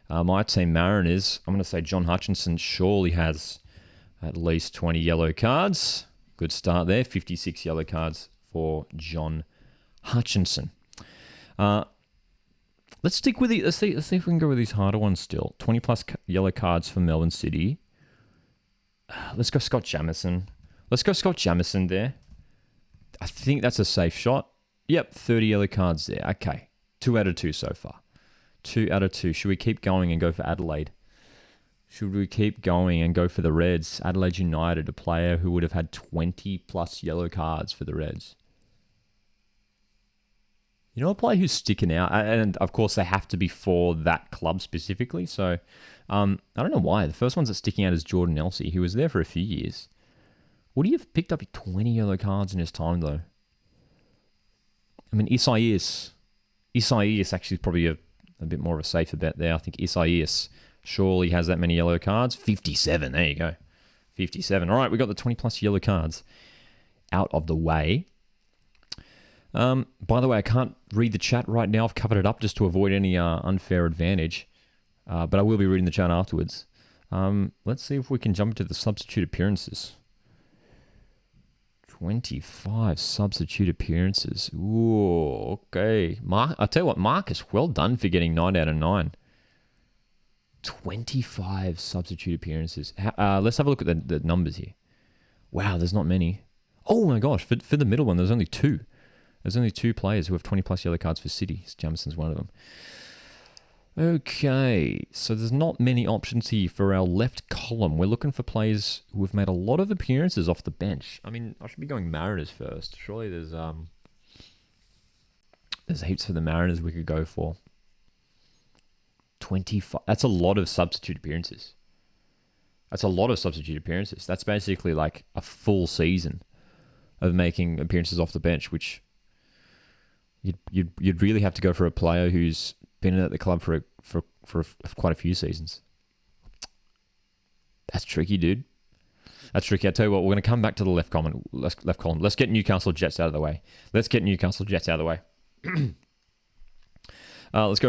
My team Mariners, I'm going to say John Hutchinson surely has at least 20 yellow cards. Good start there. 56 yellow cards for John Hutchinson. Let's stick with let's see if we can go with these harder ones still. 20 plus yellow cards for Melbourne City. Let's go Scott Jamieson. Let's go Scott Jamieson there. I think that's a safe shot. Yep, 30 yellow cards there. Okay, 2 out of 2 so far. 2 out of 2. Should we keep going and go for Adelaide? Should we keep going and go for the Reds? Adelaide United, a player who would have had 20 plus yellow cards for the Reds. You know a player who's sticking out? And of course, they have to be for that club specifically. So I don't know why. The first one's that's sticking out is Jordan Elsey. He was there for a few years. Would he have picked up 20 yellow cards in his time, though? I mean, Isaias actually is probably a bit more of a safer bet there. I think Isaias surely has that many yellow cards. 57, there you go. 57. All right, we got the 20-plus yellow cards out of the way. By the way, I can't read the chat right now. I've covered it up just to avoid any unfair advantage. But I will be reading the chat afterwards. Let's see if we can jump into the substitute appearances. 25 substitute appearances. Ooh, okay. I'll tell you what, Marcus, well done for getting 9 out of 9. 25 substitute appearances. Let's have a look at the numbers here. Wow, there's not many. Oh my gosh, for the middle one, there's only 2. There's only 2 players who have 20-plus yellow cards for City. Jamison's one of them. Okay, so there's not many options here for our left column. We're looking for players who have made a lot of appearances off the bench. I mean, I should be going Mariners first. Surely there's heaps for the Mariners we could go for. 25. That's a lot of substitute appearances. That's basically like a full season of making appearances off the bench, which you'd really have to go for a player who's been at the club for quite a few seasons. That's tricky, dude. That's tricky. I tell you what, we're going to come back to the left column. Let's get Newcastle Jets out of the way. Let's go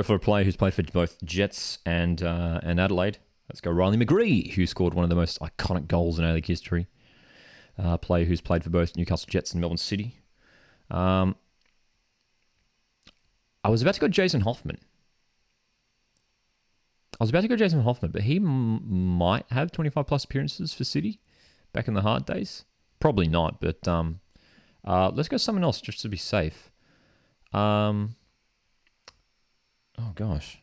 for a player who's played for both Jets and Adelaide. Let's go Riley McGree, who scored one of the most iconic goals in A-League history. A player who's played for both Newcastle Jets and Melbourne City. I was about to go Jason Hoffman. But he might have 25-plus appearances for City back in the hard days. Probably not, but let's go someone else just to be safe. Oh, gosh.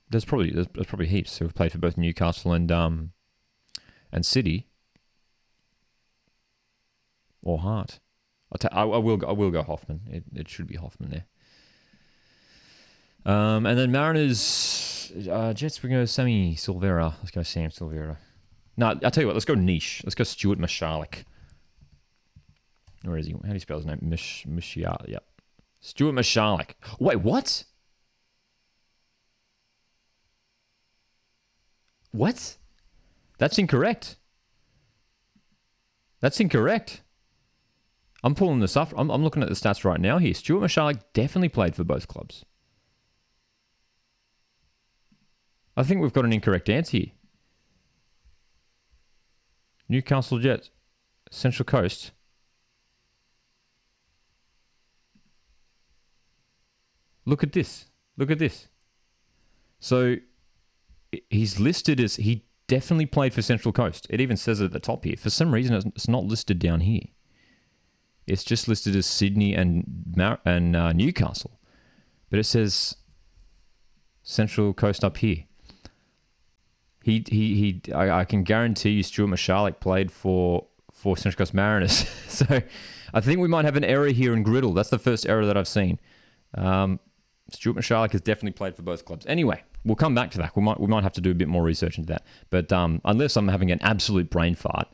There's probably heaps who have played for both Newcastle and City. Or Hart. I will go Hoffman. It should be Hoffman there. And then Mariners, Jets, we're going to go Sammy Silvera. Let's go Sam Silvera. No, I'll tell you what, let's go niche. Let's go Stuart Mashalik. Where is he? How do you spell his name? Mashalik. Yep. Stuart Mashalik. Wait, what? What? That's incorrect. I'm pulling this up. I'm looking at the stats right now here. Stuart Mashalik definitely played for both clubs. I think we've got an incorrect answer here. Newcastle Jets, Central Coast. Look at this. So he's listed as he definitely played for Central Coast. It even says it at the top here. For some reason, it's not listed down here. It's just listed as Sydney and Newcastle, but it says Central Coast up here. I can guarantee you Stuart Mashalik played for Central Coast Mariners. So I think we might have an error here in Griddle. That's the first error that I've seen. Stuart Mashalik has definitely played for both clubs. Anyway, we'll come back to that. We might have to do a bit more research into that. But unless I'm having an absolute brain fart,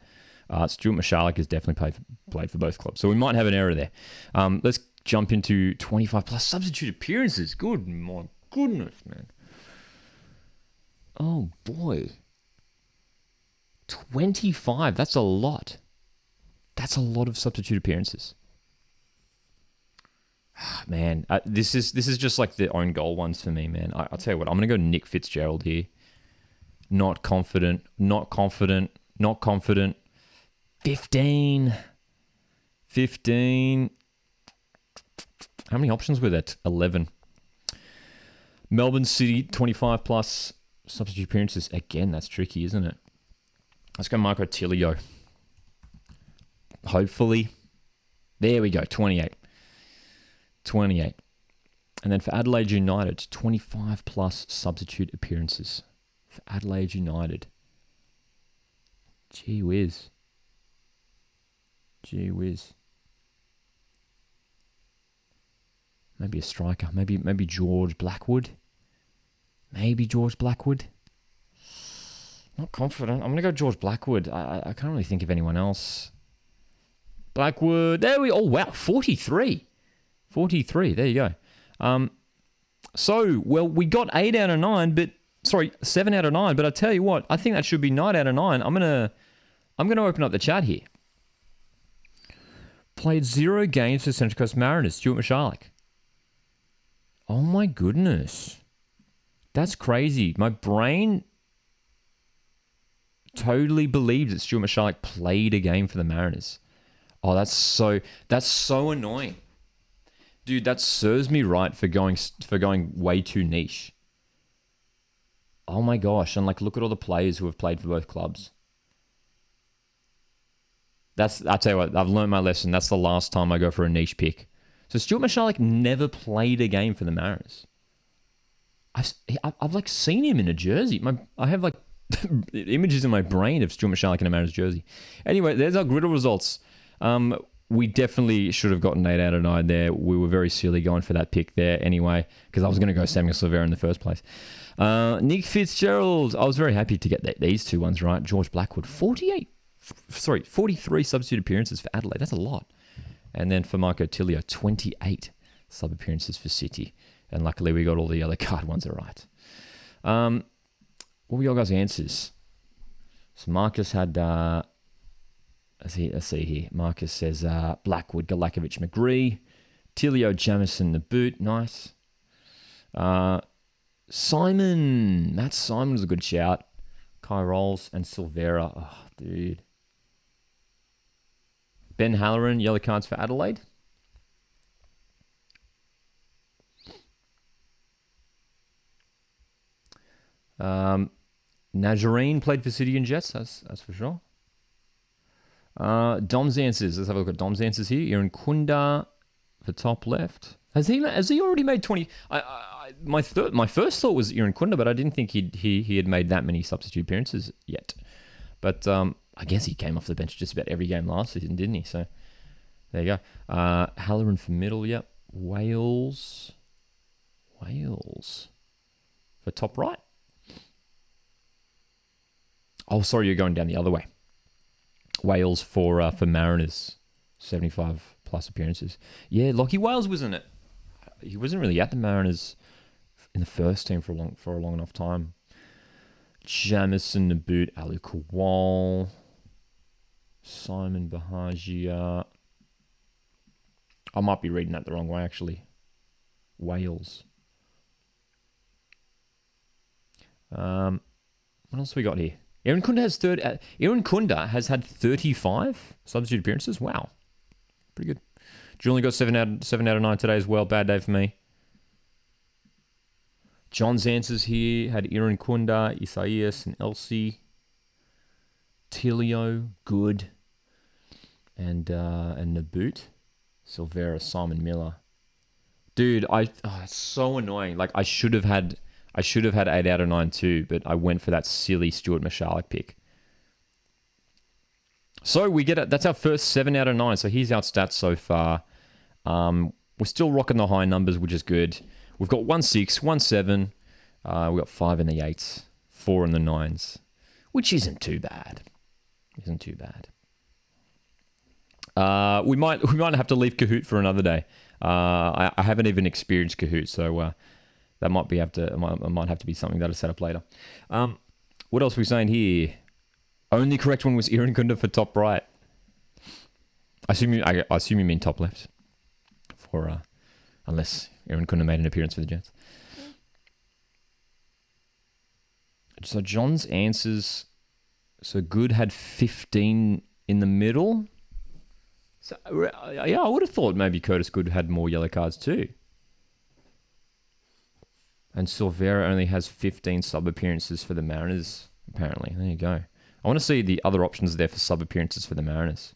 Stuart Mashalik has definitely played for both clubs. So we might have an error there. Let's jump into 25 plus substitute appearances. Good, my goodness, man. Oh, boy. 25. That's a lot. That's a lot of substitute appearances. Man, this is just like the own goal ones for me, man. I'll tell you what, I'm going to go Nick Fitzgerald here. Not confident. 15. How many options were there? 11. Melbourne City, 25 plus substitute appearances. Again, that's tricky, isn't it? Let's go Marco Tilio. Hopefully. There we go, 28. And then for Adelaide United, 25 plus substitute appearances. For Adelaide United. Gee whiz. Maybe a striker. Maybe George Blackwood. Maybe George Blackwood. Not confident. I'm going to go George Blackwood. I can't really think of anyone else. Blackwood. There we... Oh, wow. 43. 43. There you go. Well, we got 8 out of 9, but... Sorry, 7 out of 9. But I tell you what, I think that should be 9 out of 9. I'm going to open up the chat here. Played 0 games for Central Coast Mariners. Stuart Michalek. Oh, my goodness. That's crazy. My brain... totally believed that Stuart Michalek played a game for the Mariners. Oh, that's so annoying. Dude, that serves me right for going way too niche. Oh my gosh, and like look at all the players who have played for both clubs. I'll tell you what, I've learned my lesson. That's the last time I go for a niche pick. So Stuart Michalek never played a game for the Mariners. I've like seen him in a jersey. I have like images in my brain of Stuart Michalek in a Mariners jersey. Anyway, there's our Griddle results. We definitely should have gotten 8 out of 9 there. We were very silly going for that pick there anyway, because I was going to go Samuel Silvera in the first place. Nick Fitzgerald. I was very happy to get these two ones right. George Blackwood, 43 substitute appearances for Adelaide. That's a lot. And then for Marco Tilio, 28 sub appearances for City. And luckily we got all the other card ones right. What were your guys' answers? So Marcus had... Let's see here. Marcus says Blackwood, Galakovic, McGree. Tilio, Jamison, the boot. Nice. Simon. Matt Simon was a good shout. Kai Rolls and Silvera. Oh, dude. Ben Halloran, yellow cards for Adelaide. Nazarene played for City and Jets. That's for sure. Dom's answers. Let's have a look at Dom's answers here. Iran Kunda for top left. Has he already made 20? My first thought was Iran Kunda, but I didn't think he had made that many substitute appearances yet. But I guess he came off the bench just about every game last season, didn't he? So there you go. Halloran for middle. Yep. Wales for top right. Oh, sorry, you're going down the other way. Wales for Mariners, 75 plus appearances. Yeah, Lockie Wales wasn't it. He wasn't really at the Mariners in the first team for a long enough time. Jamison, the boot, Ali Kowal, Simon Bahagia. I might be reading that the wrong way actually. Wales. What else we got here? Iran Kunda has had 35 substitute appearances. Wow. Pretty good. Julian got 7 out of 9 today as well. Bad day for me. John's answers here had Iran Kunda, Isaias, and Elsie. Tilio, good. And Naboot. Silvera, Simon Miller. Dude, it's so annoying. Like, I should have had 8 out of 9 too, but I went for that silly Stuart Michalek pick. So we get it. That's our first 7 out of 9. So here's our stats so far. We're still rocking the high numbers, which is good. We've got 1 6, 1 7. We've got 5 in the 8s, 4 in the 9s, which isn't too bad. We might have to leave Kahoot for another day. I haven't even experienced Kahoot, so that might have to be something that'll set up later. What else are we saying here? Only correct one was Iran Kunda for top right. I assume you mean top left. For unless Iran Kunda made an appearance for the Jets. So John's answers. So Good had 15 in the middle. So yeah, I would have thought maybe Curtis Good had more yellow cards too. And Silvera only has 15 sub appearances for the Mariners. Apparently, there you go. I want to see the other options there for sub appearances for the Mariners.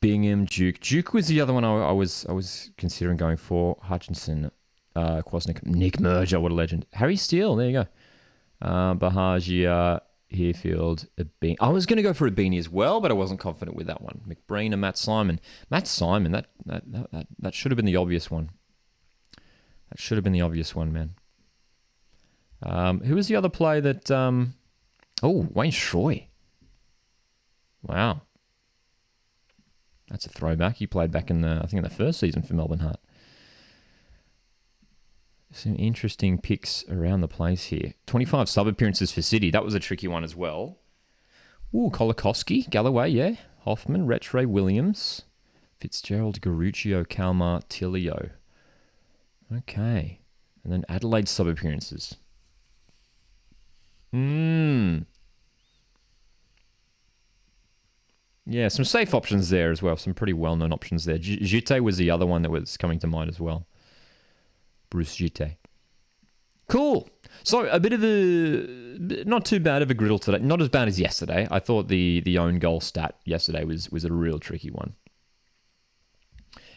Bingham, Duke was the other one I was considering going for. Hutchinson, Kwasnick, Nick Merger, what a legend. Harry Steele, there you go. Bahagia, Herefield, Abini. I was going to go for Abini as well, but I wasn't confident with that one. McBreen and Matt Simon. Matt Simon, that should have been the obvious one. That should have been the obvious one, man. Who was the other player that... Oh, Wayne Shroy. Wow. That's a throwback. He played back in the, I think in the first season for Melbourne Heart. Some interesting picks around the place here. 25 sub appearances for City. That was a tricky one as well. Ooh, Kolakowski, Galloway, yeah. Hoffman, Retray, Williams, Fitzgerald, Garuccio, Kalmar, Tilio. Okay. And then Adelaide sub appearances. Yeah, some safe options there as well. Some pretty well-known options there. Jute was the other one that was coming to mind as well. Bruce Jute. Cool. So a bit of a... Not too bad of a griddle today. Not as bad as yesterday. I thought the own goal stat yesterday was a real tricky one.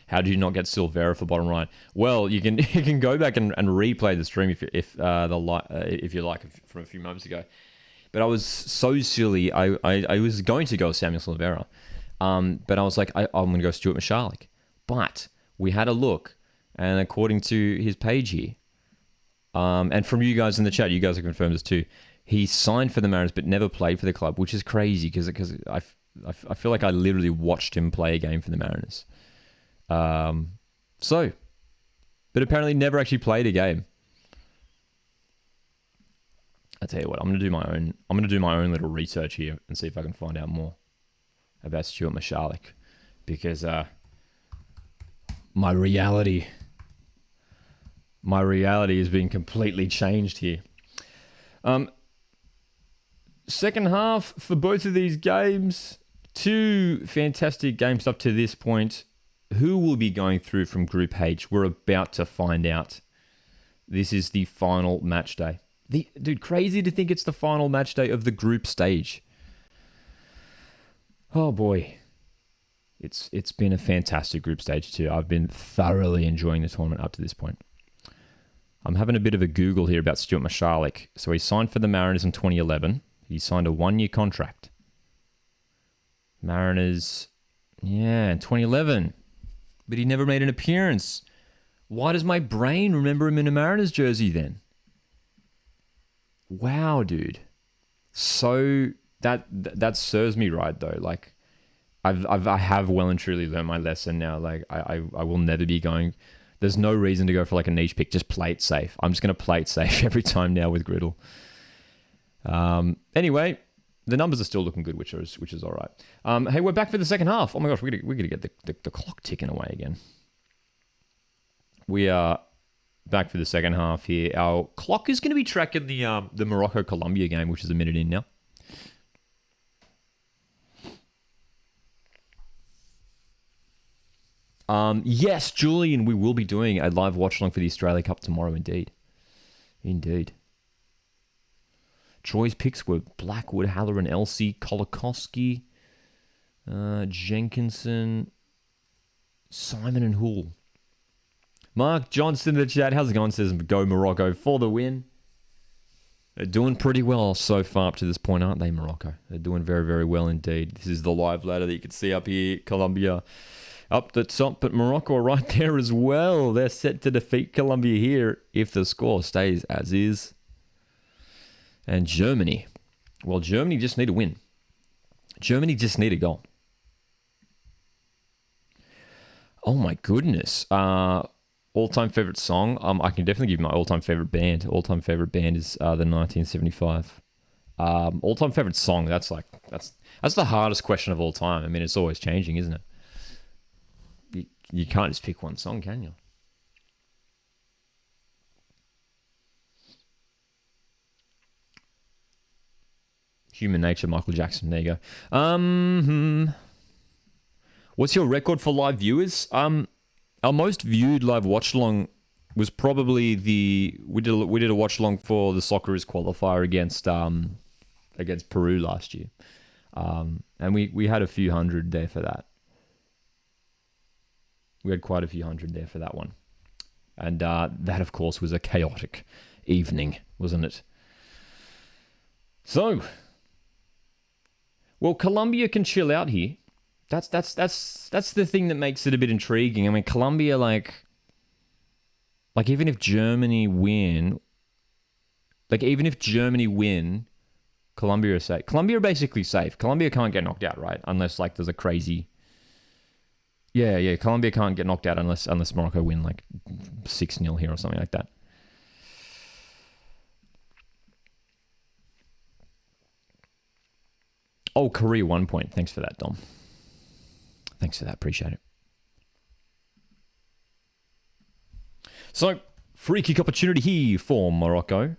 How did you not get Silvera for bottom right? Well, you can go back and replay the stream if you like from a few moments ago. But I was so silly. I was going to go Samuel Silvera, but I was like, I'm going to go Stuart Michalek. But we had a look, and according to his page here, and from you guys in the chat, you guys have confirmed this too. He signed for the Mariners but never played for the club, which is crazy because I feel like I literally watched him play a game for the Mariners. But apparently never actually played a game. I tell you what, I'm gonna do my own little research here and see if I can find out more about Stuart Michalek, because my reality is being completely changed here. Second half for both of these games, two fantastic games up to this point. Who will be going through from Group H? We're about to find out. This is the final match day. Dude, crazy to think it's the final match day of the group stage. Oh boy. It's been a fantastic group stage too. I've been thoroughly enjoying the tournament up to this point. I'm having a bit of a Google here about Stuart Michalek. So he signed for the Mariners in 2011. He signed a 1-year contract. Mariners, yeah, in 2011. But he never made an appearance. Why does my brain remember him in a Mariners jersey then? Wow, dude. So that serves me right though. Like I have well and truly learned my lesson now. Like I will never be going. There's no reason to go for like a niche pick. Just play it safe. I'm just gonna play it safe every time now with Griddle. Anyway, the numbers are still looking good, which is all right. Hey, we're back for the second half. Oh my gosh, we're gonna get the clock ticking away again. We are back for the second half here. Our clock is going to be tracking the Morocco-Colombia game, which is a minute in now. Yes, Julian, we will be doing a live watch-along for the Australia Cup tomorrow, indeed. Indeed. Troy's picks were Blackwood, Halloran, Elsie, Kolakowski, Jenkinson, Simon and Hull. Mark Johnson in the chat. How's it going? Says go Morocco for the win. They're doing pretty well so far up to this point, aren't they, Morocco? They're doing very, very well indeed. This is the live ladder that you can see up here. Colombia up the top, but Morocco are right there as well. They're set to defeat Colombia here if the score stays as is. And Germany. Well, Germany just need a win. Germany just need a goal. Oh my goodness. All-time favorite song? I can definitely give you my all-time favorite band. All-time favorite band is the 1975. All-time favorite song? That's the hardest question of all time. I mean, it's always changing, isn't it? You can't just pick one song, can you? Human Nature, Michael Jackson. There you go. What's your record for live viewers? Our most viewed live watch-along was probably we did a watch-along for the Socceroos qualifier against Peru last year. And we had a few hundred there for that. We had quite a few hundred there for that one. And that, of course, was a chaotic evening, wasn't it? So, well, Colombia can chill out here. That's the thing that makes it a bit intriguing. I mean, Colombia, like, like even if Germany win, Colombia is safe. Colombia are basically safe. Colombia can't get knocked out, right? Unless like there's a crazy. Yeah. Colombia can't get knocked out unless Morocco win like 6-0 here or something like that. Oh, Korea 1 point. Thanks for that, Dom. Thanks for that. Appreciate it. So, free kick opportunity here for Morocco.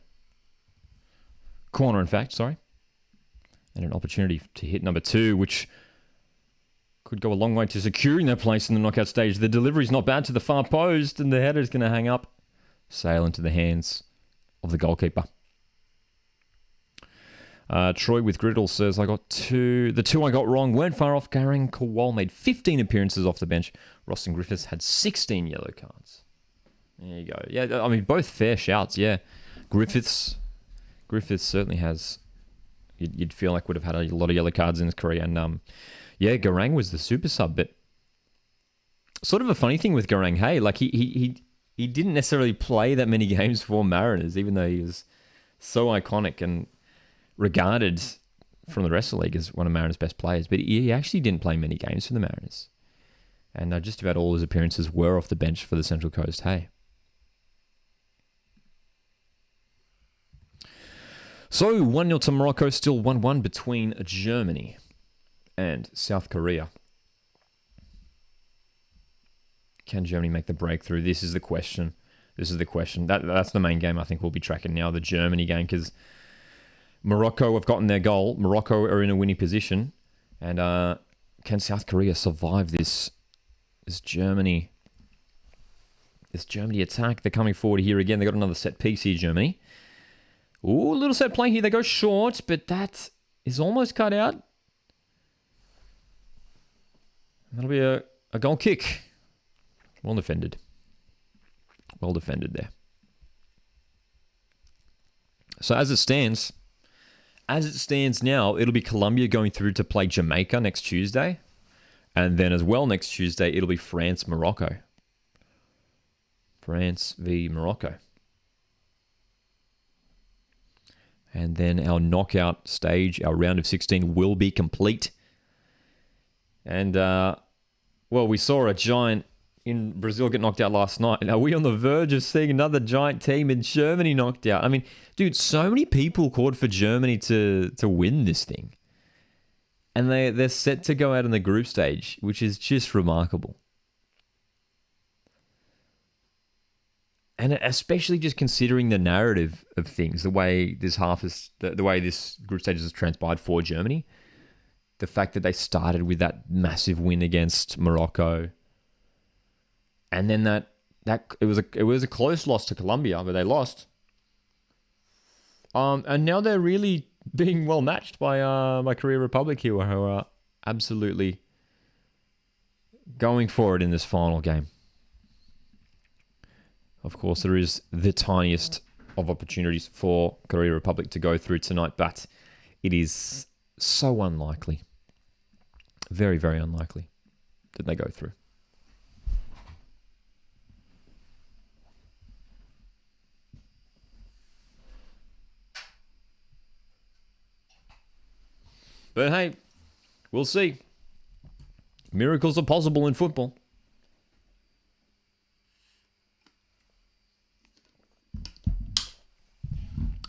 Corner, in fact, sorry. And an opportunity to hit number 2, which could go a long way to securing their place in the knockout stage. The delivery's not bad to the far post, and the header's going to hang up. Sail into the hands of the goalkeeper. Troy with Griddle says, I got 2. The 2 I got wrong weren't far off. Garang Kowal made 15 appearances off the bench. Ross and Griffiths had 16 yellow cards. There you go. Yeah, I mean, both fair shouts, yeah. Griffiths certainly has, you'd feel like would have had a lot of yellow cards in his career. And, yeah, Garang was the super sub. But sort of a funny thing with Garang, hey, like he didn't necessarily play that many games for Mariners, even though he was so iconic and regarded from the rest of the league as one of Mariners' best players. But he actually didn't play many games for the Mariners. And just about all his appearances were off the bench for the Central Coast, hey. So, 1-0 to Morocco, still 1-1 between Germany and South Korea. Can Germany make the breakthrough? This is the question. That's the main game I think we'll be tracking now, the Germany game, because Morocco have gotten their goal. Morocco are in a winning position. And can South Korea survive this Germany attack? They're coming forward here again. They got another set piece here, Germany. Ooh, a little set play here. They go short, but that is almost cut out. That'll be a goal kick. Well defended. Well defended there. So as it stands now, it'll be Colombia going through to play Jamaica next Tuesday. And then as well next Tuesday, it'll be France-Morocco. France v Morocco. And then our knockout stage, our round of 16 will be complete. And, well, we saw a giant in Brazil get knocked out last night. Are we on the verge of seeing another giant team in Germany knocked out? I mean, dude, so many people called for Germany to win this thing. And they're set to go out in the group stage, which is just remarkable. And especially just considering the narrative of things, the way this group stage has transpired for Germany, the fact that they started with that massive win against Morocco, and then that it was a close loss to Colombia, but they lost. And now they're really being well matched by Korea Republic here, who are absolutely going for it in this final game. Of course, there is the tiniest of opportunities for Korea Republic to go through tonight, but it is so unlikely, very, very unlikely that they go through. But hey, we'll see. Miracles are possible in football.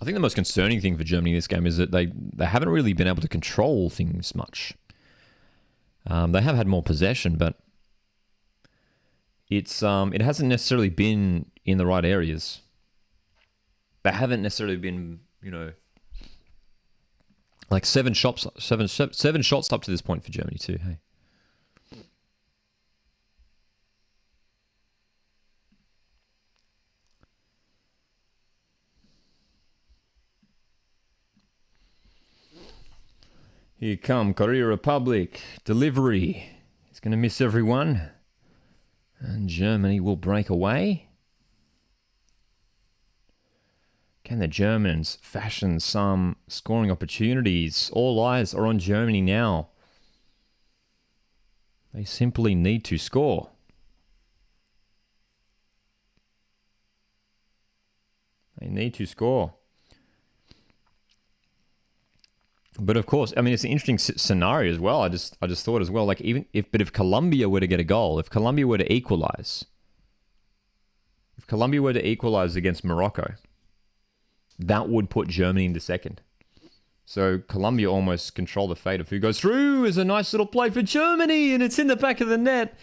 I think the most concerning thing for Germany in this game is that they haven't really been able to control things much. They have had more possession, but it hasn't necessarily been in the right areas. They haven't necessarily been, like seven shots up to this point for Germany too. Hey. Here come Korea Republic. Delivery. He's going to miss everyone. And Germany will break away. Can the Germans fashion some scoring opportunities? All eyes are on Germany now. They simply need to score. They need to score. But of course, I mean, it's an interesting scenario as well. I just thought as well, like if Colombia were to get a goal, if Colombia were to equalize against Morocco, that would put Germany into second. So Colombia almost control the fate of who goes through. Is a nice little play for Germany, and it's in the back of the net.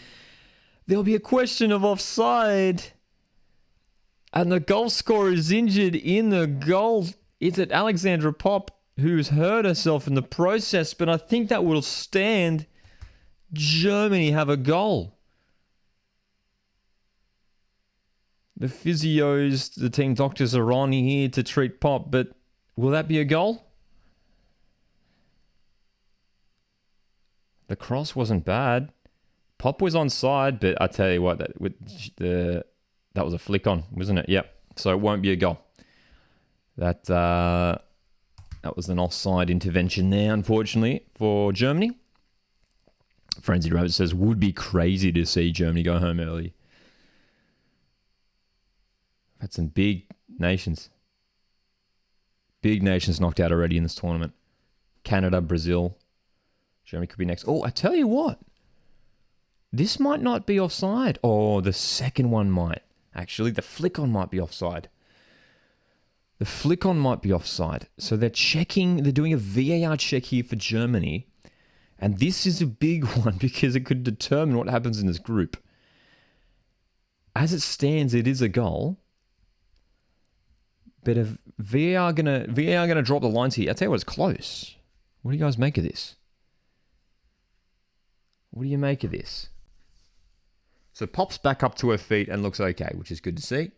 There'll be a question of offside, and the goal scorer is injured in the goal. Is it Alexandra Pop, who's hurt herself in the process? But I think that will stand. Germany have a goal. The physios, the team doctors are on here to treat Pop, but will that be a goal? The cross wasn't bad. Pop was onside, but I tell you what, that was a flick on, wasn't it? Yep. So it won't be a goal. That was an offside intervention there, unfortunately, for Germany. Frenzied Rabbit says, would be crazy to see Germany go home early. Had some big nations. Big nations knocked out already in this tournament. Canada, Brazil. Germany could be next. Oh, I tell you what. This might not be offside. Oh, the second one might. Actually, the flick-on might be offside. The flick-on might be offside. So they're doing a VAR check here for Germany. And this is a big one because it could determine what happens in this group. As it stands, it is a goal. But if VAR gonna drop the lines here, I tell you what, it's close. What do you guys make of this? What do you make of this? So Pop's back up to her feet and looks okay, which is good to see.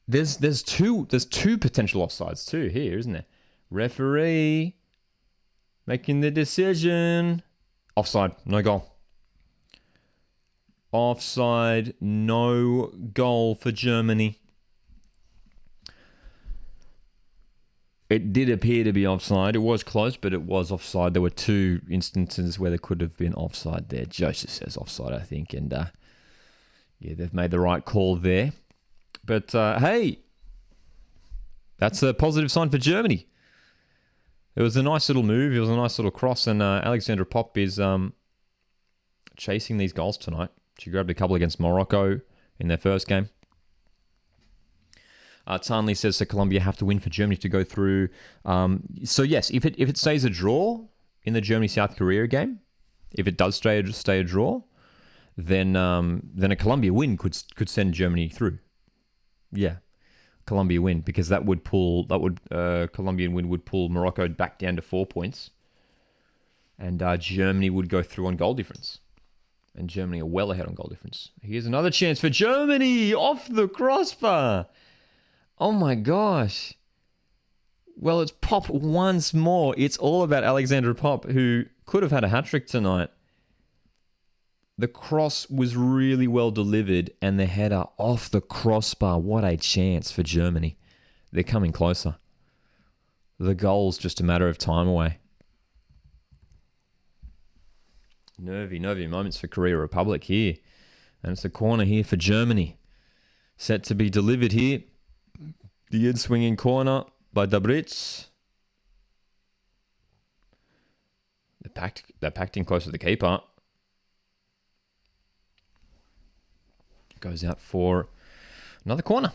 There's two potential offsides too here, isn't there? Referee making the decision. Offside, no goal. Offside, no goal for Germany. It did appear to be offside. It was close, but it was offside. There were two instances where there could have been offside there. Joseph says offside, I think. And yeah, they've made the right call there. But hey, that's a positive sign for Germany. It was a nice little move. It was a nice little cross. And Alexandra Pop is chasing these goals tonight. She grabbed a couple against Morocco in their first game. Tanley says, so Colombia have to win for Germany to go through. So yes, if it stays a draw in the Germany-South Korea game, if it does stay a draw, then a Colombia win could send Germany through. Yeah, Colombia win, because Colombian win would pull Morocco back down to 4 points, and Germany would go through on goal difference. And Germany are well ahead on goal difference. Here's another chance for Germany off the crossbar. Oh my gosh. Well, it's Pop once more. It's all about Alexandra Pop, who could have had a hat-trick tonight. The cross was really well delivered, and the header off the crossbar. What a chance for Germany. They're coming closer. The goal's just a matter of time away. Nervy moments for Korea Republic here. And it's a corner here for Germany. Set to be delivered here. The in-swinging corner by Dabritz. They're packed in close to the keeper. Goes out for another corner.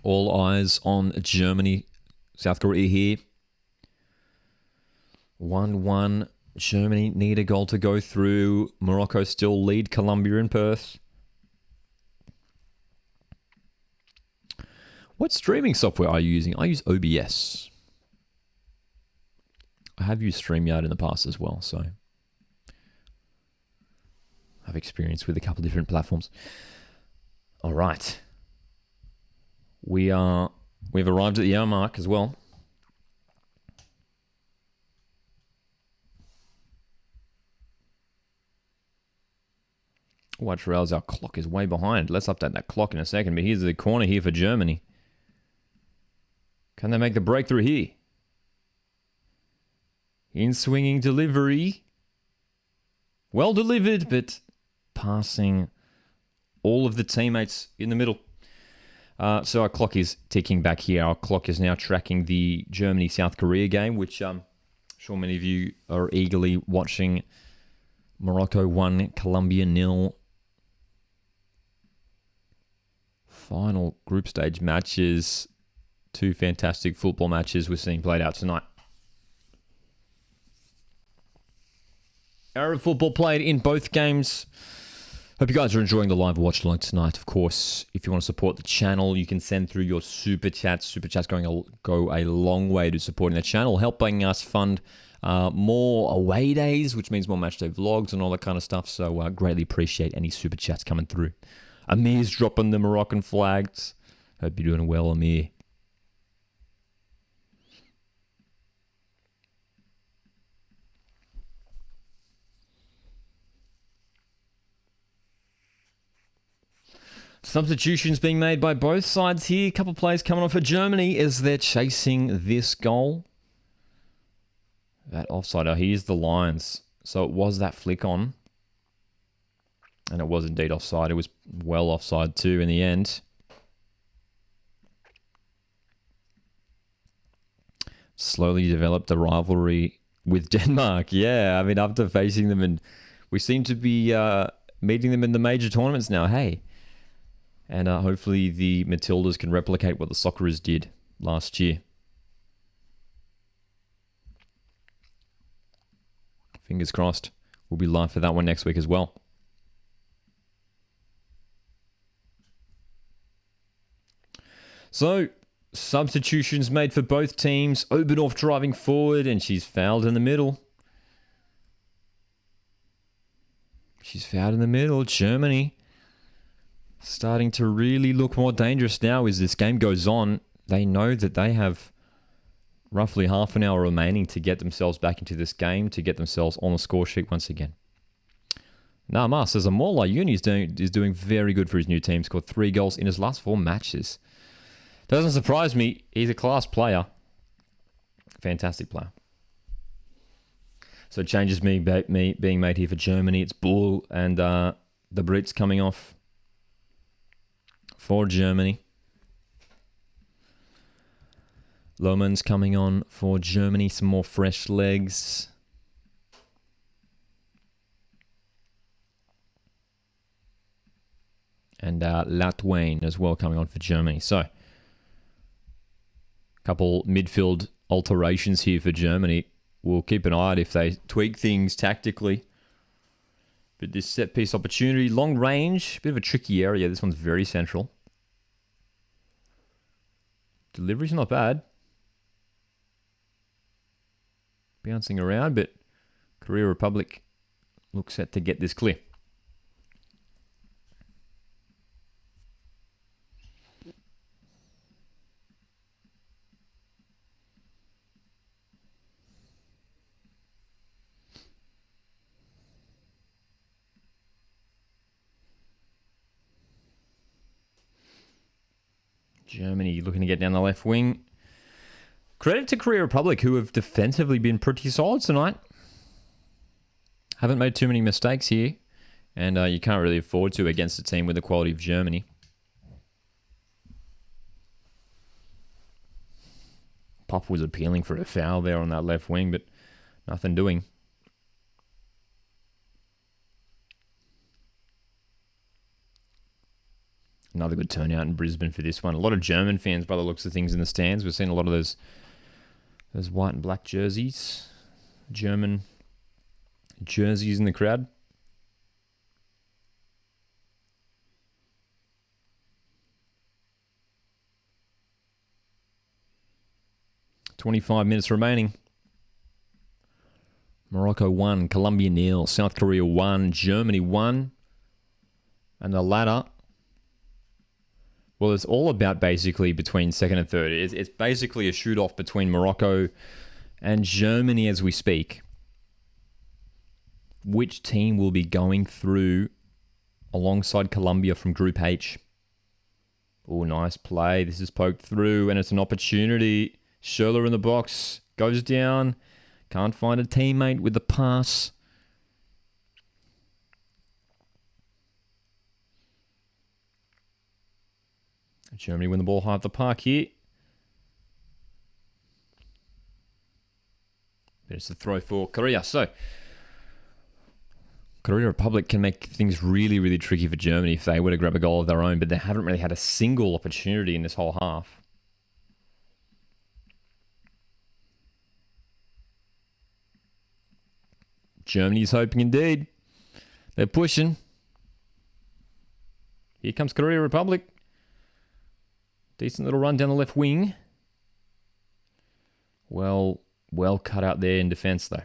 All eyes on Germany, South Korea here. 1-1. Germany need a goal to go through. Morocco still lead Colombia in Perth. What streaming software are you using? I use OBS. I have used StreamYard in the past as well, so I've experience with a couple different platforms. All right. We've arrived at the hour mark as well. Watch rails, our clock is way behind. Let's update that clock in a second, but here's the corner here for Germany. Can they make the breakthrough here? In swinging delivery. Well delivered, but passing all of the teammates in the middle. So our clock is ticking back here. Our clock is now tracking the Germany-South Korea game, which I'm sure many of you are eagerly watching. Morocco 1, Colombia 0. Final group stage matches. 2 fantastic football matches we're seeing played out tonight. Arab football played in both games. Hope you guys are enjoying the live watch along tonight. Of course, if you want to support the channel, you can send through your super chats. Super chats go a long way to supporting the channel, helping us fund more away days, which means more matchday vlogs and all that kind of stuff. So greatly appreciate any super chats coming through. Amir's dropping the Moroccan flags. Hope you're doing well, Amir. Substitutions being made by both sides here. A couple of players coming on for Germany as they're chasing this goal. That offside. Oh, here's the Lions. So it was that flick on. And it was indeed offside. It was well offside too in the end. Slowly developed a rivalry with Denmark. Yeah, I mean, after facing them, and we seem to be meeting them in the major tournaments now. Hey. And hopefully the Matildas can replicate what the Socceroos did last year. Fingers crossed. We'll be live for that one next week as well. So, substitutions made for both teams. Oberdorf driving forward, and she's fouled in the middle. She's fouled in the middle. Germany starting to really look more dangerous now as this game goes on. They know that they have roughly half an hour remaining to get themselves back into this game, to get themselves on the score sheet once again. Nama says Amola Uni is doing very good for his new team. Scored 3 goals in his last 4 matches. Doesn't surprise me. He's a class player. Fantastic player. So changes being made here for Germany. It's Bull and the Brits coming off for Germany. Lohmann's coming on for Germany. Some more fresh legs. And Latwain as well coming on for Germany. So, a couple midfield alterations here for Germany. We'll keep an eye out if they tweak things tactically. But this set piece opportunity, long range, bit of a tricky area. This one's very central. Delivery's not bad. Bouncing around, but Korea Republic looks set to get this clear. Germany looking to get down the left wing. Credit to Korea Republic, who have defensively been pretty solid tonight. Haven't made too many mistakes here. And you can't really afford to against a team with the quality of Germany. Pop was appealing for a foul there on that left wing, but nothing doing. Another good turnout in Brisbane for this one. A lot of German fans by the looks of things in the stands. We've seen a lot of those white and black jerseys. German jerseys in the crowd. "25 minutes remaining. Morocco 1, Colombia 0, South Korea 1, Germany 1. And the ladder, well, it's all about basically between second and third. It's basically a shoot-off between Morocco and Germany as we speak. Which team will be going through alongside Colombia from Group H? Oh, nice play. This is poked through, and it's an opportunity. Schürrle in the box. Goes down. Can't find a teammate with the pass. Germany win the ball high up the park here. But it's the throw for Korea. So, Korea Republic can make things really, really tricky for Germany if they were to grab a goal of their own, but they haven't really had a single opportunity in this whole half. Germany's hoping indeed. They're pushing. Here comes Korea Republic. Decent little run down the left wing. Well cut out there in defense, though.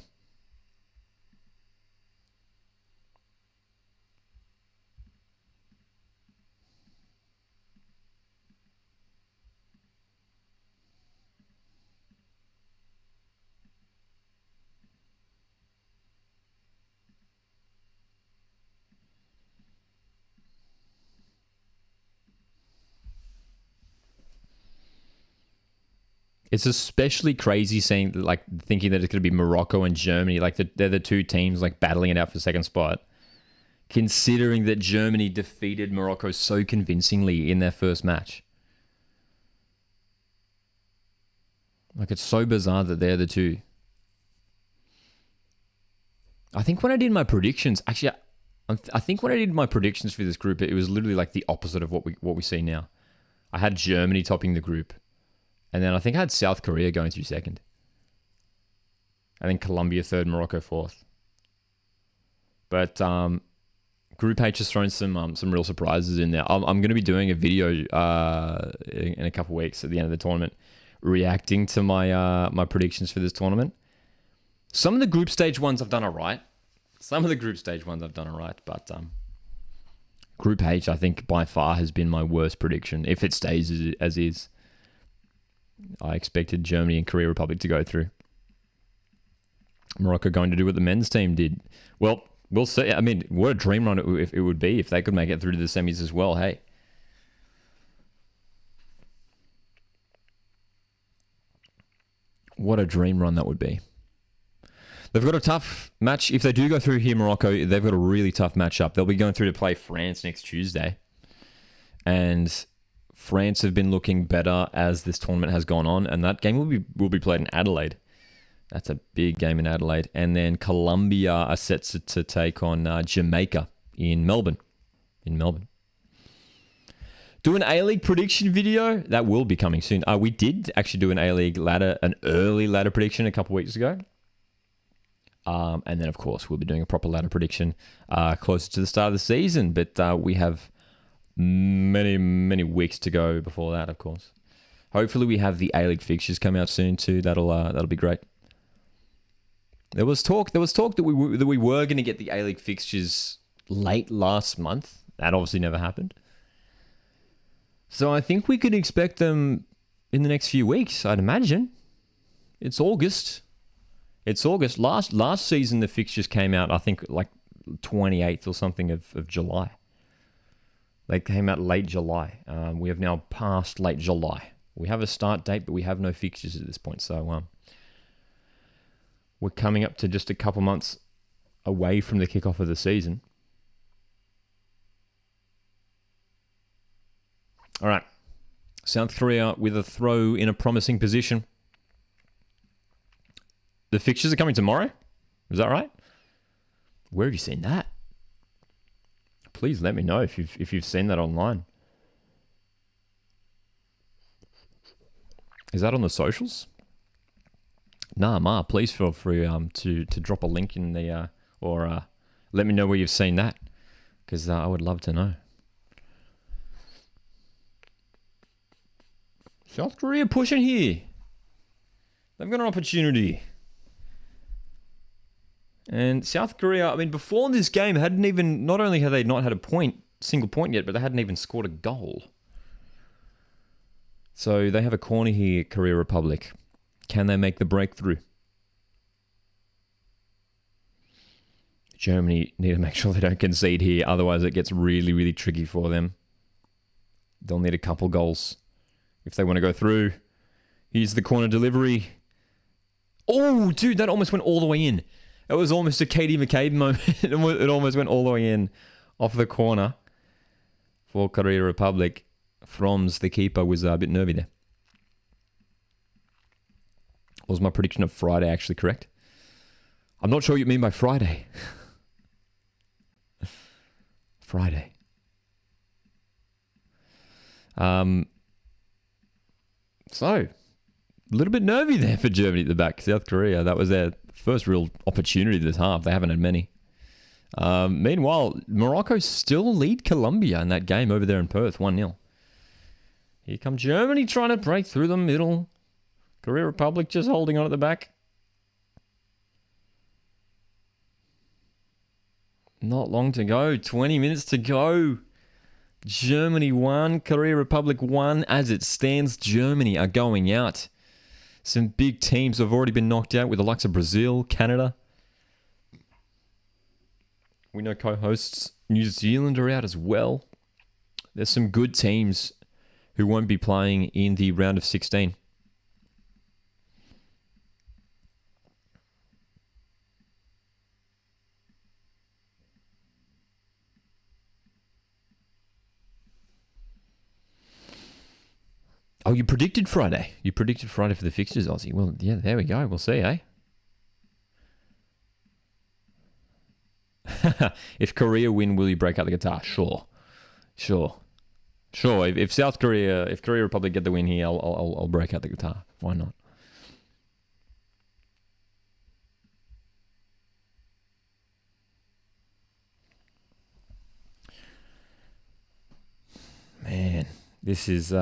It's especially crazy thinking that it's going to be Morocco and Germany, like they're the two teams like battling it out for second spot. Considering that Germany defeated Morocco so convincingly in their first match. Like, it's so bizarre that they're the two. I think when I did my predictions, actually, I think when I did my predictions for this group, it was literally like the opposite of what we see now. I had Germany topping the group. And then I think I had South Korea going through second. And then Colombia third, Morocco fourth. But Group H has thrown some real surprises in there. I'm going to be doing a video in a couple of weeks at the end of the tournament, reacting to my predictions for this tournament. Some of the group stage ones I've done all right. But Group H, I think by far has been my worst prediction, if it stays as is. I expected Germany and Korea Republic to go through. Morocco going to do what the men's team did. Well, we'll see. I mean, what a dream run it would be if they could make it through to the semis as well. Hey. What a dream run that would be. They've got a tough match. If they do go through here, Morocco, they've got a really tough matchup. They'll be going through to play France next Tuesday. And France have been looking better as this tournament has gone on, and that game will be played in Adelaide. That's a big game in Adelaide. And then Colombia are set to take on Jamaica in Melbourne. Do an A-League prediction video. That will be coming soon. We did actually do an A-League an early ladder prediction a couple weeks ago. And then, of course, we'll be doing a proper ladder prediction closer to the start of the season. But we have many weeks to go before that, of course. Hopefully we have the A-League fixtures come out soon too. That'll be great. There was talk that we were going to get the A-League fixtures late last month. That obviously never happened. So I think we could expect them in the next few weeks, I'd imagine. It's August. Last season the fixtures came out, I think, like 28th or something of July. They came out late July. We have now passed late July. We have a start date, but we have no fixtures at this point. So we're coming up to just a couple months away from the kickoff of the season. All right. South Korea with a throw in a promising position. The fixtures are coming tomorrow? Is that right? Where have you seen that? Please let me know if you've seen that online. Is that on the socials? Nah, please feel free to drop a link in the or let me know where you've seen that, because I would love to know. South Korea pushing here. They've got an opportunity. And South Korea, I mean, before this game, not only had they not had a single point yet, but they hadn't even scored a goal. So they have a corner here, Korea Republic. Can they make the breakthrough? Germany need to make sure they don't concede here, otherwise it gets really, really tricky for them. They'll need a couple goals if they want to go through. Here's the corner delivery. Oh, dude, that almost went all the way in. It was almost a Katie McCabe moment. It almost went all the way in off the corner for Korea Republic. Froms, the keeper, was a bit nervy there. Was my prediction of Friday actually correct? I'm not sure what you mean by Friday. Friday. So, a little bit nervy there for Germany at the back. South Korea, that was their first real opportunity this half. They haven't had many. Meanwhile, Morocco still lead Colombia in that game over there in Perth, 1-0. Here come Germany trying to break through the middle. Korea Republic just holding on at the back. Not long to go. 20 minutes to go. Germany 1, Korea Republic 1. As it stands, Germany are going out. Some big teams have already been knocked out with the likes of Brazil, Canada. We know co-hosts New Zealand are out as well. There's some good teams who won't be playing in the round of 16. Oh, you predicted Friday. You predicted Friday for the fixtures, Aussie. Well, yeah, there we go. We'll see, eh? If Korea win, will you break out the guitar? Sure. If Korea Republic get the win here, I'll break out the guitar. Why not? Man, this is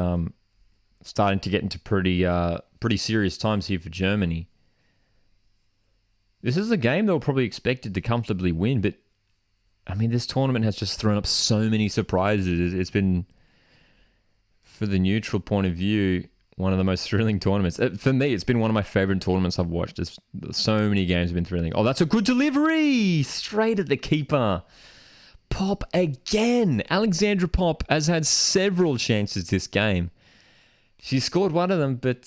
starting to get into pretty serious times here for Germany. This is a game they were probably expected to comfortably win, but I mean, this tournament has just thrown up so many surprises. It's been, for the neutral point of view, one of the most thrilling tournaments. For me, it's been one of my favorite tournaments I've watched. So many games have been thrilling. Oh, that's a good delivery! Straight at the keeper. Pop again. Alexandra Pop has had several chances this game. She scored one of them, but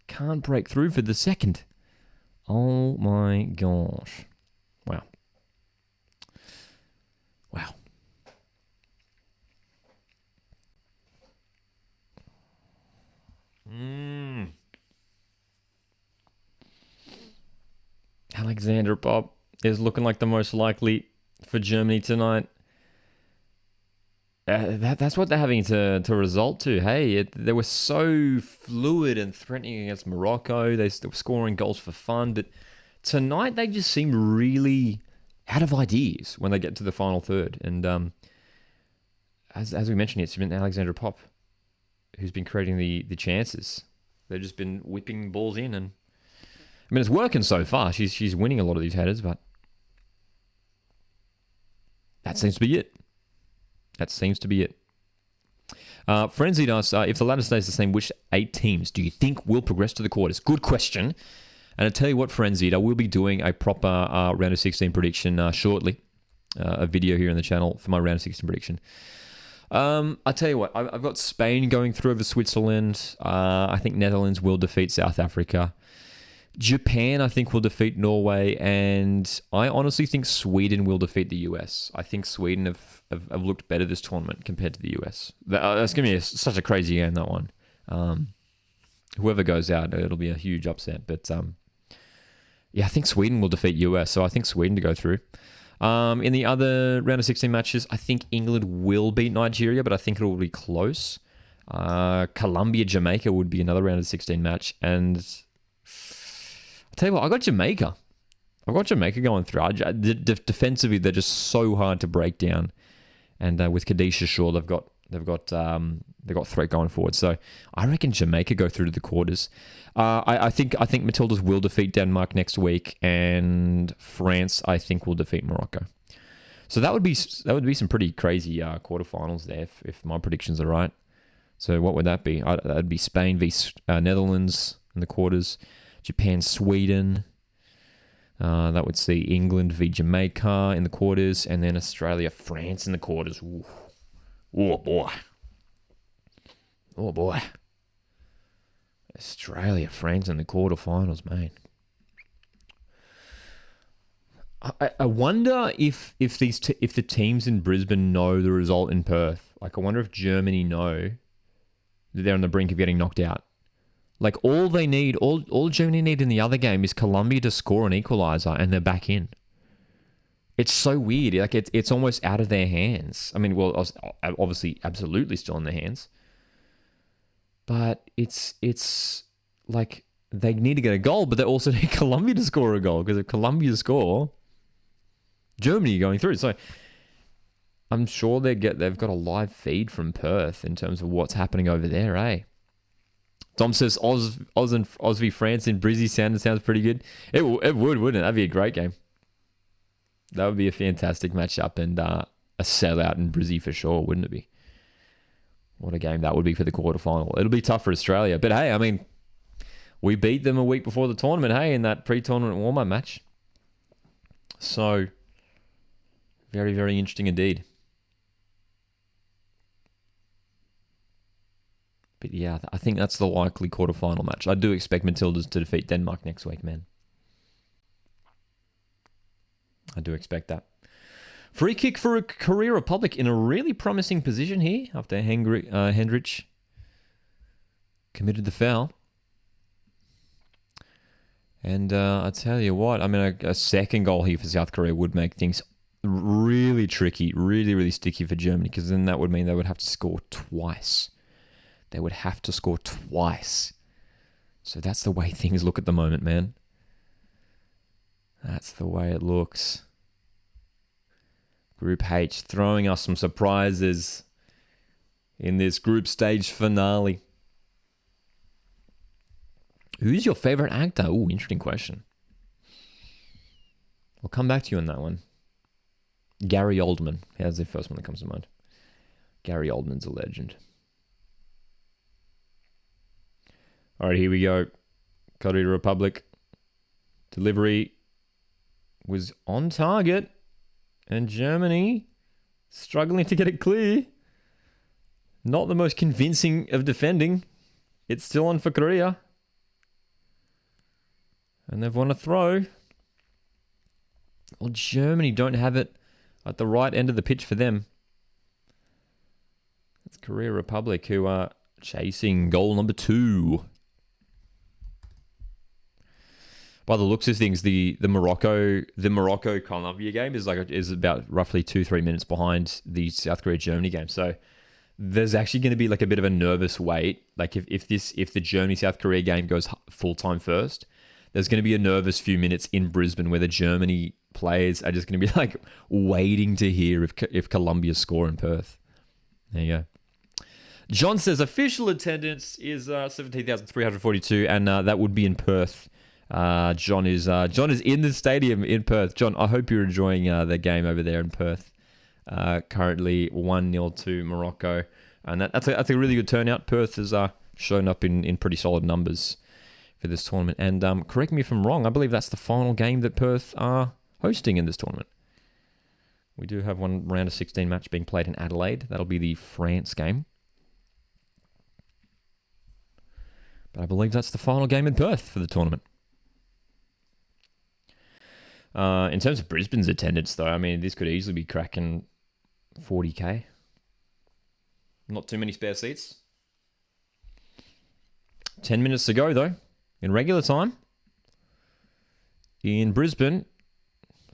can't break through for the second. Oh my gosh. Wow. Alexander Pop is looking like the most likely for Germany tonight. That's what they're having to result to. Hey, they were so fluid and threatening against Morocco. They were scoring goals for fun. But tonight, they just seem really out of ideas when they get to the final third. And as we mentioned, it's been Alexandra Pop who's been creating the chances. They've just been whipping balls in. And I mean, it's working so far. She's winning a lot of these headers, but that seems to be it. Frenzied asks, if the ladder stays the same, which 8 teams do you think will progress to the quarters? Good question. And I tell you what, Frenzied, I will be doing a proper round of 16 prediction shortly. A video here on the channel for my round of 16 prediction. I tell you what, I've got Spain going through over Switzerland. I think Netherlands will defeat South Africa. Japan, I think, will defeat Norway, and I honestly think Sweden will defeat the US. I think Sweden have looked better this tournament compared to the US. That's going to be such a crazy game, that one. Whoever goes out, it'll be a huge upset. But yeah, I think Sweden will defeat US, so I think Sweden to go through. In the other round of 16 matches, I think England will beat Nigeria, but I think it will be close. Colombia, Jamaica would be another round of 16 match, and tell you what, I got Jamaica. I've got Jamaica going through. Defensively, they're just so hard to break down, and with Khadijah Shaw, they've got threat going forward. So I reckon Jamaica go through to the quarters. I think Matildas will defeat Denmark next week, and France I think will defeat Morocco. So that would be some pretty crazy quarterfinals there if my predictions are right. So what would that be? That'd be Spain v Netherlands in the quarters. Japan, Sweden. That would see England v Jamaica in the quarters, and then Australia, France in the quarters. Ooh. Oh boy. Oh, boy. Australia, France in the quarterfinals, man. I wonder if if the teams in Brisbane know the result in Perth. Like, I wonder if Germany know that they're on the brink of getting knocked out. Like, all Germany need in the other game is Colombia to score an equaliser, and they're back in. It's so weird. Like, it's almost out of their hands. I mean, well, obviously, absolutely still in their hands. But it's like they need to get a goal, but they also need Colombia to score a goal, because if Colombia score, Germany going through. So I'm sure they've got a live feed from Perth in terms of what's happening over there, eh? Tom says Oz v France in Brizzy sounds pretty good. It would, wouldn't it? That'd be a great game. That would be a fantastic matchup and a sellout in Brizzy for sure, wouldn't it be? What a game that would be for the quarterfinal. It'll be tough for Australia. But hey, I mean, we beat them a week before the tournament, hey, in that pre-tournament warm-up match. So, very, very interesting indeed. But yeah, I think that's the likely quarterfinal match. I do expect Matildas to defeat Denmark next week, man. I do expect that. Free kick for Korea Republic in a really promising position here after Hendrich committed the foul. And I tell you what, I mean, a second goal here for South Korea would make things really tricky, really, really sticky for Germany, because then that would mean they would have to score twice. They would have to score twice. So that's the way things look at the moment, man. That's the way it looks. Group H throwing us some surprises in this group stage finale. Who's your favorite actor? Ooh, interesting question. I'll come back to you on that one. Gary Oldman. That's the first one that comes to mind. Gary Oldman's a legend. All right, here we go. Korea Republic. Delivery was on target. And Germany struggling to get it clear. Not the most convincing of defending. It's still on for Korea. And they've won a throw. Well, Germany don't have it at the right end of the pitch for them. It's Korea Republic who are chasing goal number 2. By the looks of things, the Morocco Colombia game is about roughly 2-3 minutes behind the South Korea Germany game. So there's actually going to be like a bit of a nervous wait. Like if the Germany South Korea game goes full time first, there's going to be a nervous few minutes in Brisbane where the Germany players are just going to be like waiting to hear if Colombia score in Perth. There you go. John says official attendance is 17,342, and that would be in Perth. John is in the stadium in Perth. John, I hope you're enjoying the game over there in Perth. Currently 1-0 to Morocco, and that's a really good turnout. Perth has shown up in pretty solid numbers for this tournament. And correct me if I'm wrong, I believe that's the final game that Perth are hosting in this tournament. We do have one round of 16 match being played in Adelaide. That'll be the France game. But I believe that's the final game in Perth for the tournament. In terms of Brisbane's attendance, though, I mean, this could easily be cracking 40k. Not too many spare seats. 10 minutes to go, though, in regular time. In Brisbane,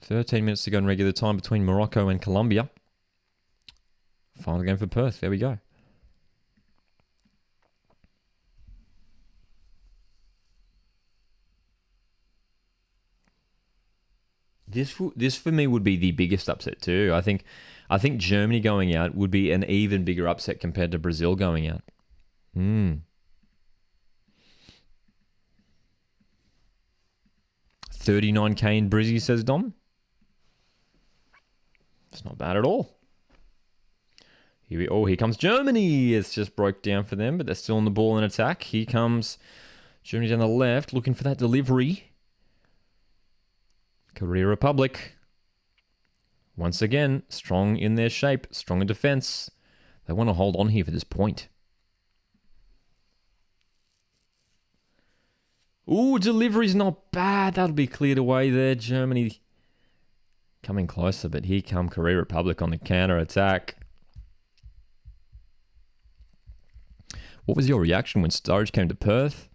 13 minutes to go in regular time between Morocco and Colombia. Final game for Perth. There we go. This for me would be the biggest upset too. I think Germany going out would be an even bigger upset compared to Brazil going out. 39k in Brizzy, says Dom. It's not bad at all. Here comes Germany. It's just broke down for them, but they're still on the ball in attack. Here comes Germany down the left, looking for that delivery. Korea Republic, once again, strong in their shape, strong in defense. They want to hold on here for this point. Ooh, delivery's not bad. That'll be cleared away there. Germany coming closer, but here come Korea Republic on the counter attack. What was your reaction when Sturridge came to Perth?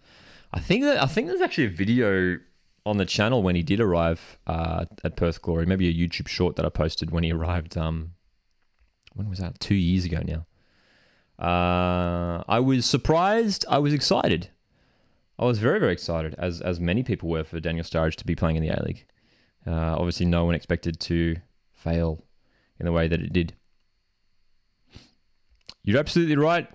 I think there's actually a video on the channel when he did arrive at Perth Glory. Maybe a YouTube short that I posted when he arrived. When was that? 2 years ago now. I was surprised. I was excited. I was very, very excited, as many people were, for Daniel Sturridge to be playing in the A-League. Obviously, no one expected to fail in the way that it did. You're absolutely right.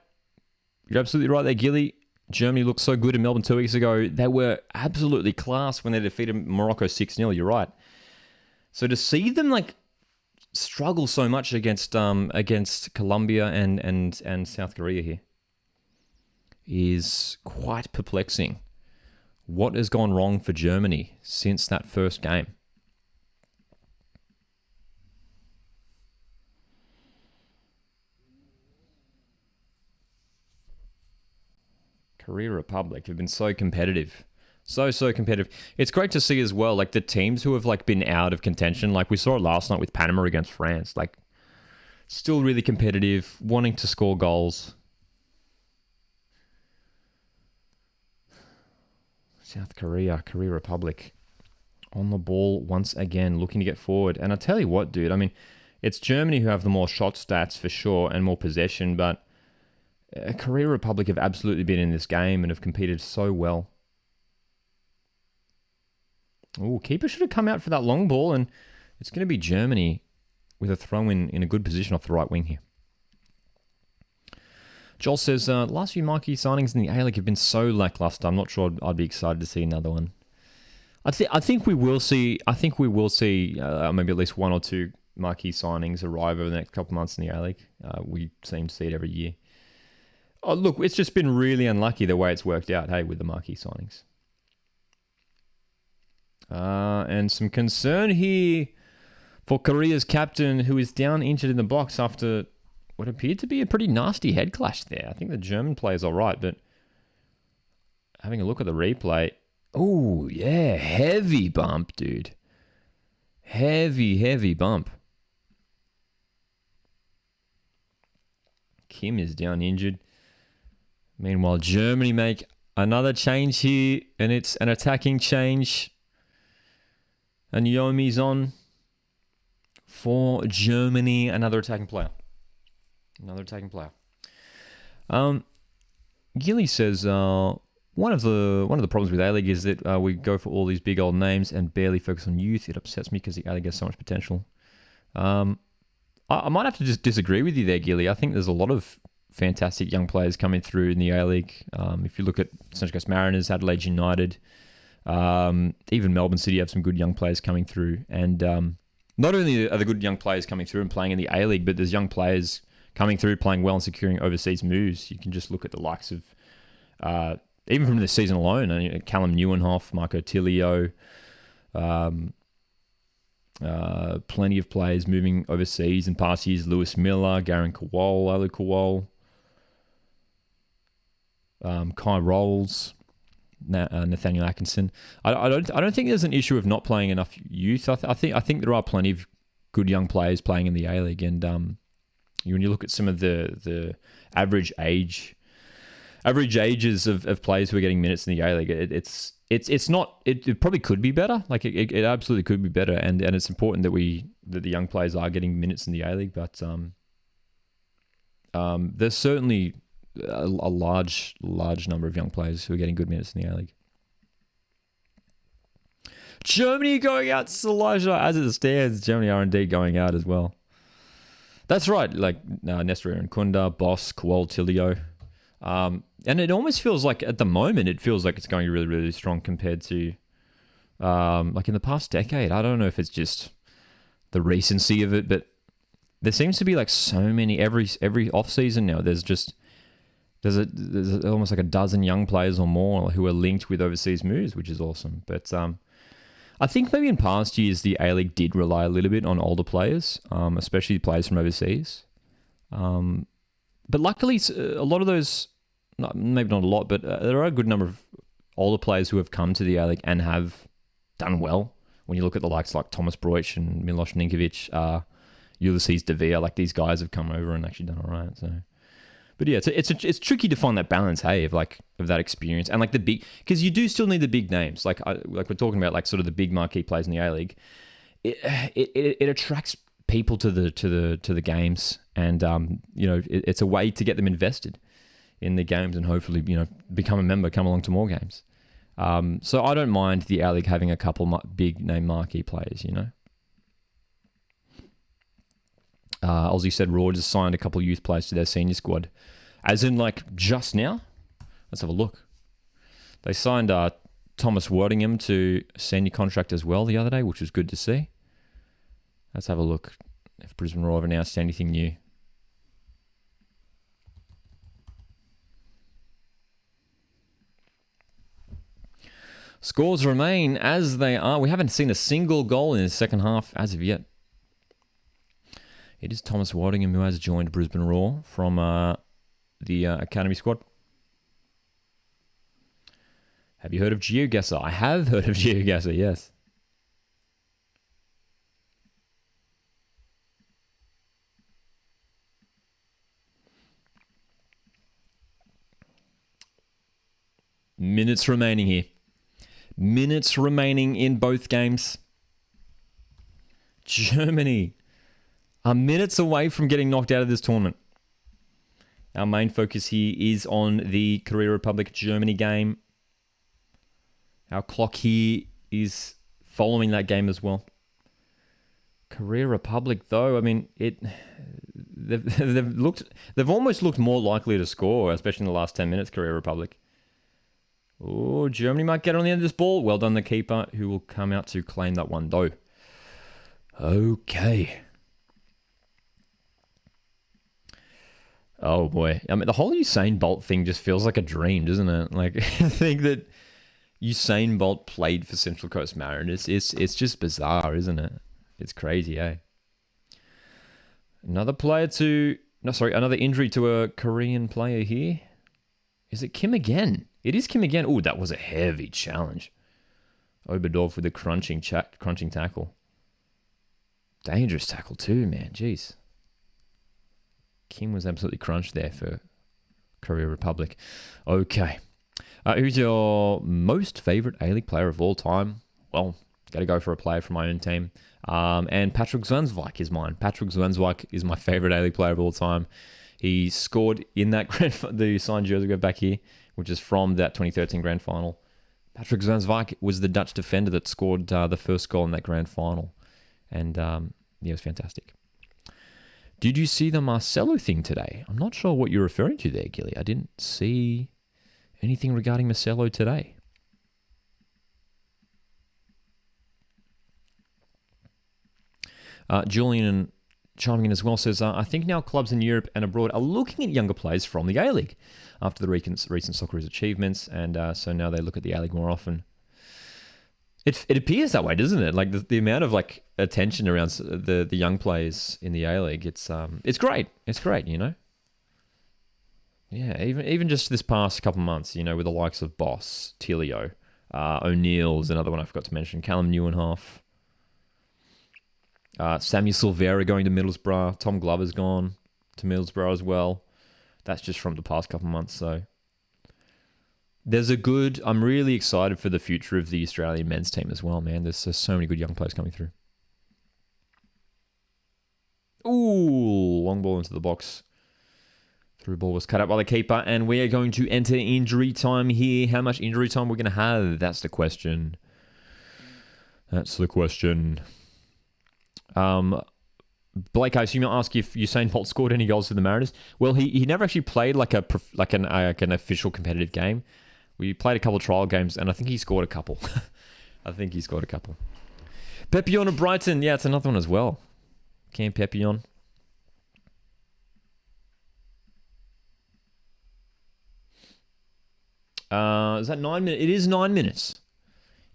You're absolutely right there, Gilly. Germany looked so good in Melbourne 2 weeks ago. They were absolutely class when they defeated Morocco 6-0. You're right. So to see them struggle so much against Colombia and South Korea here is quite perplexing. What has gone wrong for Germany since that first game? Korea Republic have been so competitive. So competitive. It's great to see as well, the teams who have been out of contention, we saw it last night with Panama against France, still really competitive, wanting to score goals. South Korea, Korea Republic on the ball once again, looking to get forward. And I tell you what, dude, I mean, it's Germany who have the more shot stats for sure and more possession, but Korea Republic have absolutely been in this game and have competed so well. Oh, keeper should have come out for that long ball, and it's going to be Germany with a throw in a good position off the right wing here. Joel says, last few marquee signings in the A-League have been so lackluster. I'm not sure I'd be excited to see another one. I think we will see. Maybe at least one or two marquee signings arrive over the next couple of months in the A-League. We seem to see it every year. Oh, look, it's just been really unlucky the way it's worked out, hey, with the marquee signings. And some concern here for Korea's captain, who is down injured in the box after what appeared to be a pretty nasty head clash there. I think the German player's all right, but having a look at the replay, oh, yeah, heavy bump, dude. Heavy bump. Kim is down injured. Meanwhile, Germany make another change here, and it's an attacking change. And Yomi's on for Germany, another attacking player. Gilly says one of the problems with A-League is that we go for all these big old names and barely focus on youth. It upsets me because the A-League has so much potential. I might have to just disagree with you there, Gilly. I think there's a lot of fantastic young players coming through in the A-League. If you look at Central Coast Mariners, Adelaide United, even Melbourne City have some good young players coming through. And not only are the good young players coming through and playing in the A-League, but there's young players coming through, playing well and securing overseas moves. You can just look at the likes of, even from this season alone, Callum Neuenhoff, Marco Tilio, plenty of players moving overseas in past years. Lewis Miller, Garen Kowal, Alu Kowal, Kai Rolls, Nathaniel Atkinson. I don't think there's an issue of not playing enough youth. I think there are plenty of good young players playing in the A-League, and when you look at some of the average ages of players who are getting minutes in the A-League, it's not. It probably could be better. It absolutely could be better, and it's important that the young players are getting minutes in the A-League. But there's certainly a large number of young players who are getting good minutes in the A-League. Germany going out, Elijah, as it stands. Germany are indeed going out as well. That's right. Nestor and Kunda, Boss, Kowal, Tilio. And it almost feels like at the moment, it feels like it's going really, really strong compared to in the past decade. I don't know if it's just the recency of it, but there seems to be so many every off season now. There's almost a dozen young players or more who are linked with overseas moves, which is awesome. But I think maybe in past years the A-League did rely a little bit on older players, especially players from overseas. But luckily, a lot of those, maybe not a lot, but there are a good number of all the players who have come to the A-League and have done well. When you look at the likes like Thomas Broich and Milos Ninkovic, Ulysses Devere, like these guys have come over and actually done all right. So, but yeah, it's tricky to find that balance, hey, of that experience and like the big, because you do still need the big names. Like we're talking about like sort of the big marquee players in the A-League. It attracts people to the games, and it's a way to get them invested in the games and hopefully become a member, come along to more games. So I don't mind the A-League having a couple big name marquee players. Aussie said Raw just signed a couple youth players to their senior squad, as in like just now. Let's have a look. They signed Thomas Wordingham to a senior contract as well the other day, which was good to see. Let's have a look if Brisbane Roar have announced anything new. Scores remain as they are. We haven't seen a single goal in the second half as of yet. It is Thomas Wardingham who has joined Brisbane Roar from the Academy squad. Have you heard of GeoGuessr? I have heard of GeoGuessr, yes. Minutes remaining here. Minutes remaining in both games. Germany are minutes away from getting knocked out of this tournament. Our main focus here is on the Korea Republic Germany game. Our clock here is following that game as well. Korea Republic, though, I mean, they've almost looked more likely to score, especially in the last 10 minutes. Korea Republic. Oh, Germany might get on the end of this ball. Well done, the keeper, who will come out to claim that one, though. Okay. Oh, boy. I mean, the whole Usain Bolt thing just feels like a dream, doesn't it? Like, I think that Usain Bolt played for Central Coast Mariners. It's just bizarre, isn't it? It's crazy, eh? Another injury to a Korean player here. Is it Kim again? It is Kim again. Oh, that was a heavy challenge. Oberdorf with a crunching tackle. Dangerous tackle too, man. Jeez. Kim was absolutely crunched there for Korea Republic. Okay. Who's your most favorite A-League player of all time? Well, got to go for a player from my own team. And Patrick Zwanswijk is mine. Patrick Zwanswijk is my favorite A-League player of all time. He scored in that the signed jersey go back here, which is from that 2013 grand final. Patrick Zwanswijk was the Dutch defender that scored the first goal in that grand final. And it was fantastic. Did you see the Marcelo thing today? I'm not sure what you're referring to there, Gilly. I didn't see anything regarding Marcelo today. Julian chiming in as well says, I think now clubs in Europe and abroad are looking at younger players from the A-League after the recent Socceroos achievements, and so now they look at the A-League more often. It appears that way, doesn't it? Like the amount of like attention around the young players in the A-League, it's great. It's great, Yeah, even just this past couple of months, with the likes of Boss, Tilio, O'Neill's another one I forgot to mention, Callum Neuenhoff, Samuel Silvera going to Middlesbrough, Tom Glover's gone to Middlesbrough as well. That's just from the past couple of months, so I'm really excited for the future of the Australian men's team as well, man. There's so many good young players coming through. Ooh, long ball into the box. Through ball was cut out by the keeper, and we are going to enter injury time here. How much injury time we're going to have? That's the question. Blake, I assume you'll ask if Usain Bolt scored any goals for the Mariners. Well, he never actually played like an official competitive game. We played a couple of trial games, and I think he scored a couple. Pepion of Brighton. Yeah, it's another one as well. Cam Pepion. Is that 9 minutes? It is 9 minutes.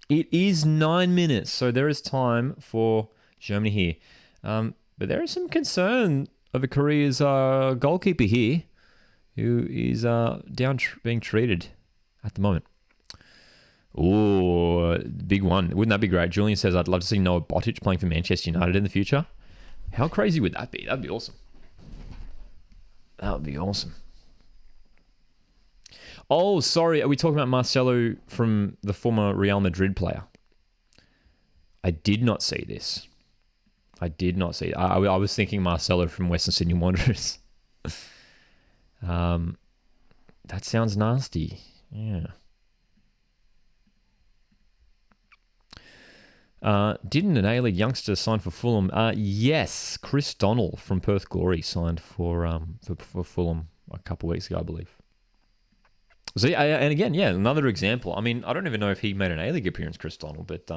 It is 9 minutes. So there is time for Germany here. But there is some concern over Korea's goalkeeper here, who is being treated at the moment. Ooh, big one. Wouldn't that be great? Julian says, I'd love to see Noah Botic playing for Manchester United in the future. How crazy would that be? That'd be awesome. That would be awesome. Oh, sorry. Are we talking about Marcelo from the former Real Madrid player? I did not see this. I did not see it. I was thinking Marcelo from Western Sydney Wanderers. That sounds nasty. Yeah. Didn't an A-League youngster sign for Fulham? Yes, Chris Donnell from Perth Glory signed for Fulham a couple of weeks ago, I believe. So, and again, yeah, another example. I mean, I don't even know if he made an A-League appearance, Chris Donnell, but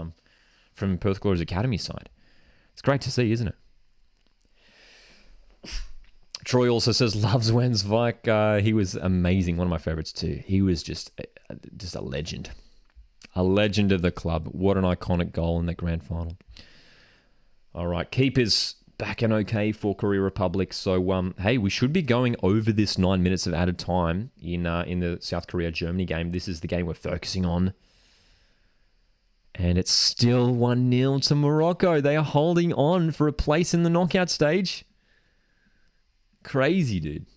from Perth Glory's academy side. It's great to see, isn't it? Troy also says, loves Wensvik. He was amazing. One of my favorites too. He was just a legend. A legend of the club. What an iconic goal in the grand final. All right, keepers back and okay for Korea Republic. So, hey, we should be going over this 9 minutes of added time in the South Korea-Germany game. This is the game we're focusing on. And it's still 1-0 to Morocco. They are holding on for a place in the knockout stage. Crazy, dude.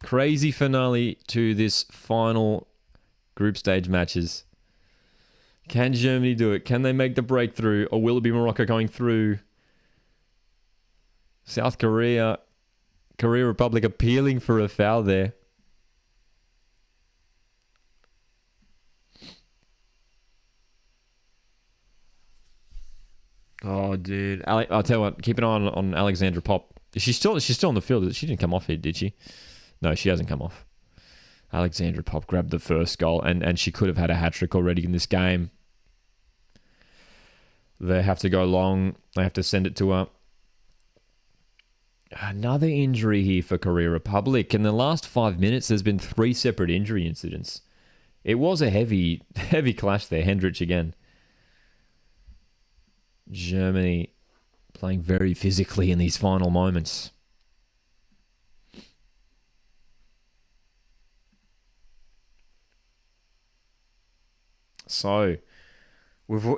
Crazy finale to this final group stage matches. Can Germany do it? Can they make the breakthrough? Or will it be Morocco going through? South Korea, Korea Republic appealing for a foul there. Oh, dude. I'll tell you what, keep an eye on Alexandra Pop. She's still on the field. She didn't come off here, did she? No, she hasn't come off. Alexandra Pop grabbed the first goal, and she could have had a hat-trick already in this game. They have to go long. They have to send it to her. Another injury here for Korea Republic. In the last 5 minutes, there's been 3 separate injury incidents. It was a heavy clash there. Hendrich again. Germany playing very physically in these final moments. So,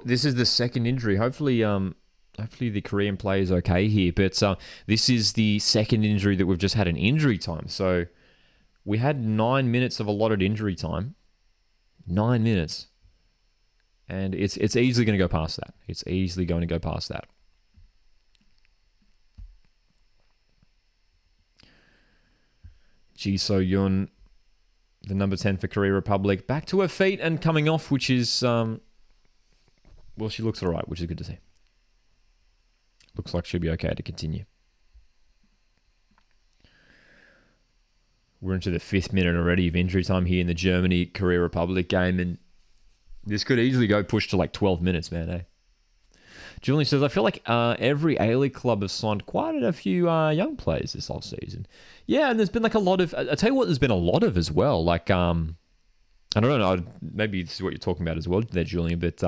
this is the second injury. Hopefully the Korean player is okay here. But this is the second injury that we've just had in injury time. So, we had 9 minutes of allotted injury time. 9 minutes. And it's easily going to go past that. It's easily going to go past that. Ji So-yun, the number 10 for Korea Republic, back to her feet and coming off, which is, well, she looks all right, which is good to see. Looks like she'll be okay to continue. We're into the 5th minute already of injury time here in the Germany-Korea Republic game, and this could easily go push to like 12 minutes, man, eh? Julian says, I feel like every A-League club has signed quite a few young players this whole season. Yeah, and there's been like a lot of... I'll tell you what, there's been a lot of as well. Like, I don't know, maybe this is what you're talking about as well there, Julian, but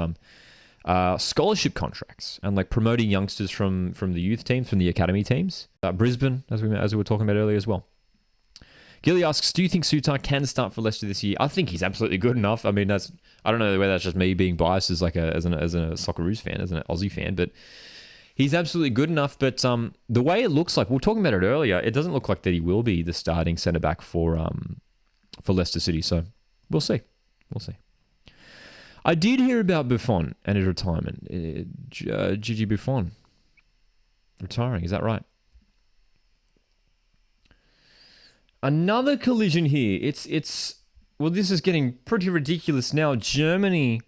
scholarship contracts and like promoting youngsters from the youth teams, from the academy teams. Brisbane, as we were talking about earlier as well. Gilly asks, do you think Sutar can start for Leicester this year? I think he's absolutely good enough. I mean, I don't know whether that's just me being biased as a Socceroos fan, as an Aussie fan, but he's absolutely good enough. But the way it looks like, we were talking about it earlier, it doesn't look like that he will be the starting centre back for Leicester City. So we'll see. We'll see. I did hear about Buffon and his retirement. Gigi Buffon retiring, is that right? Another collision here. Well, this is getting pretty ridiculous now. Germany,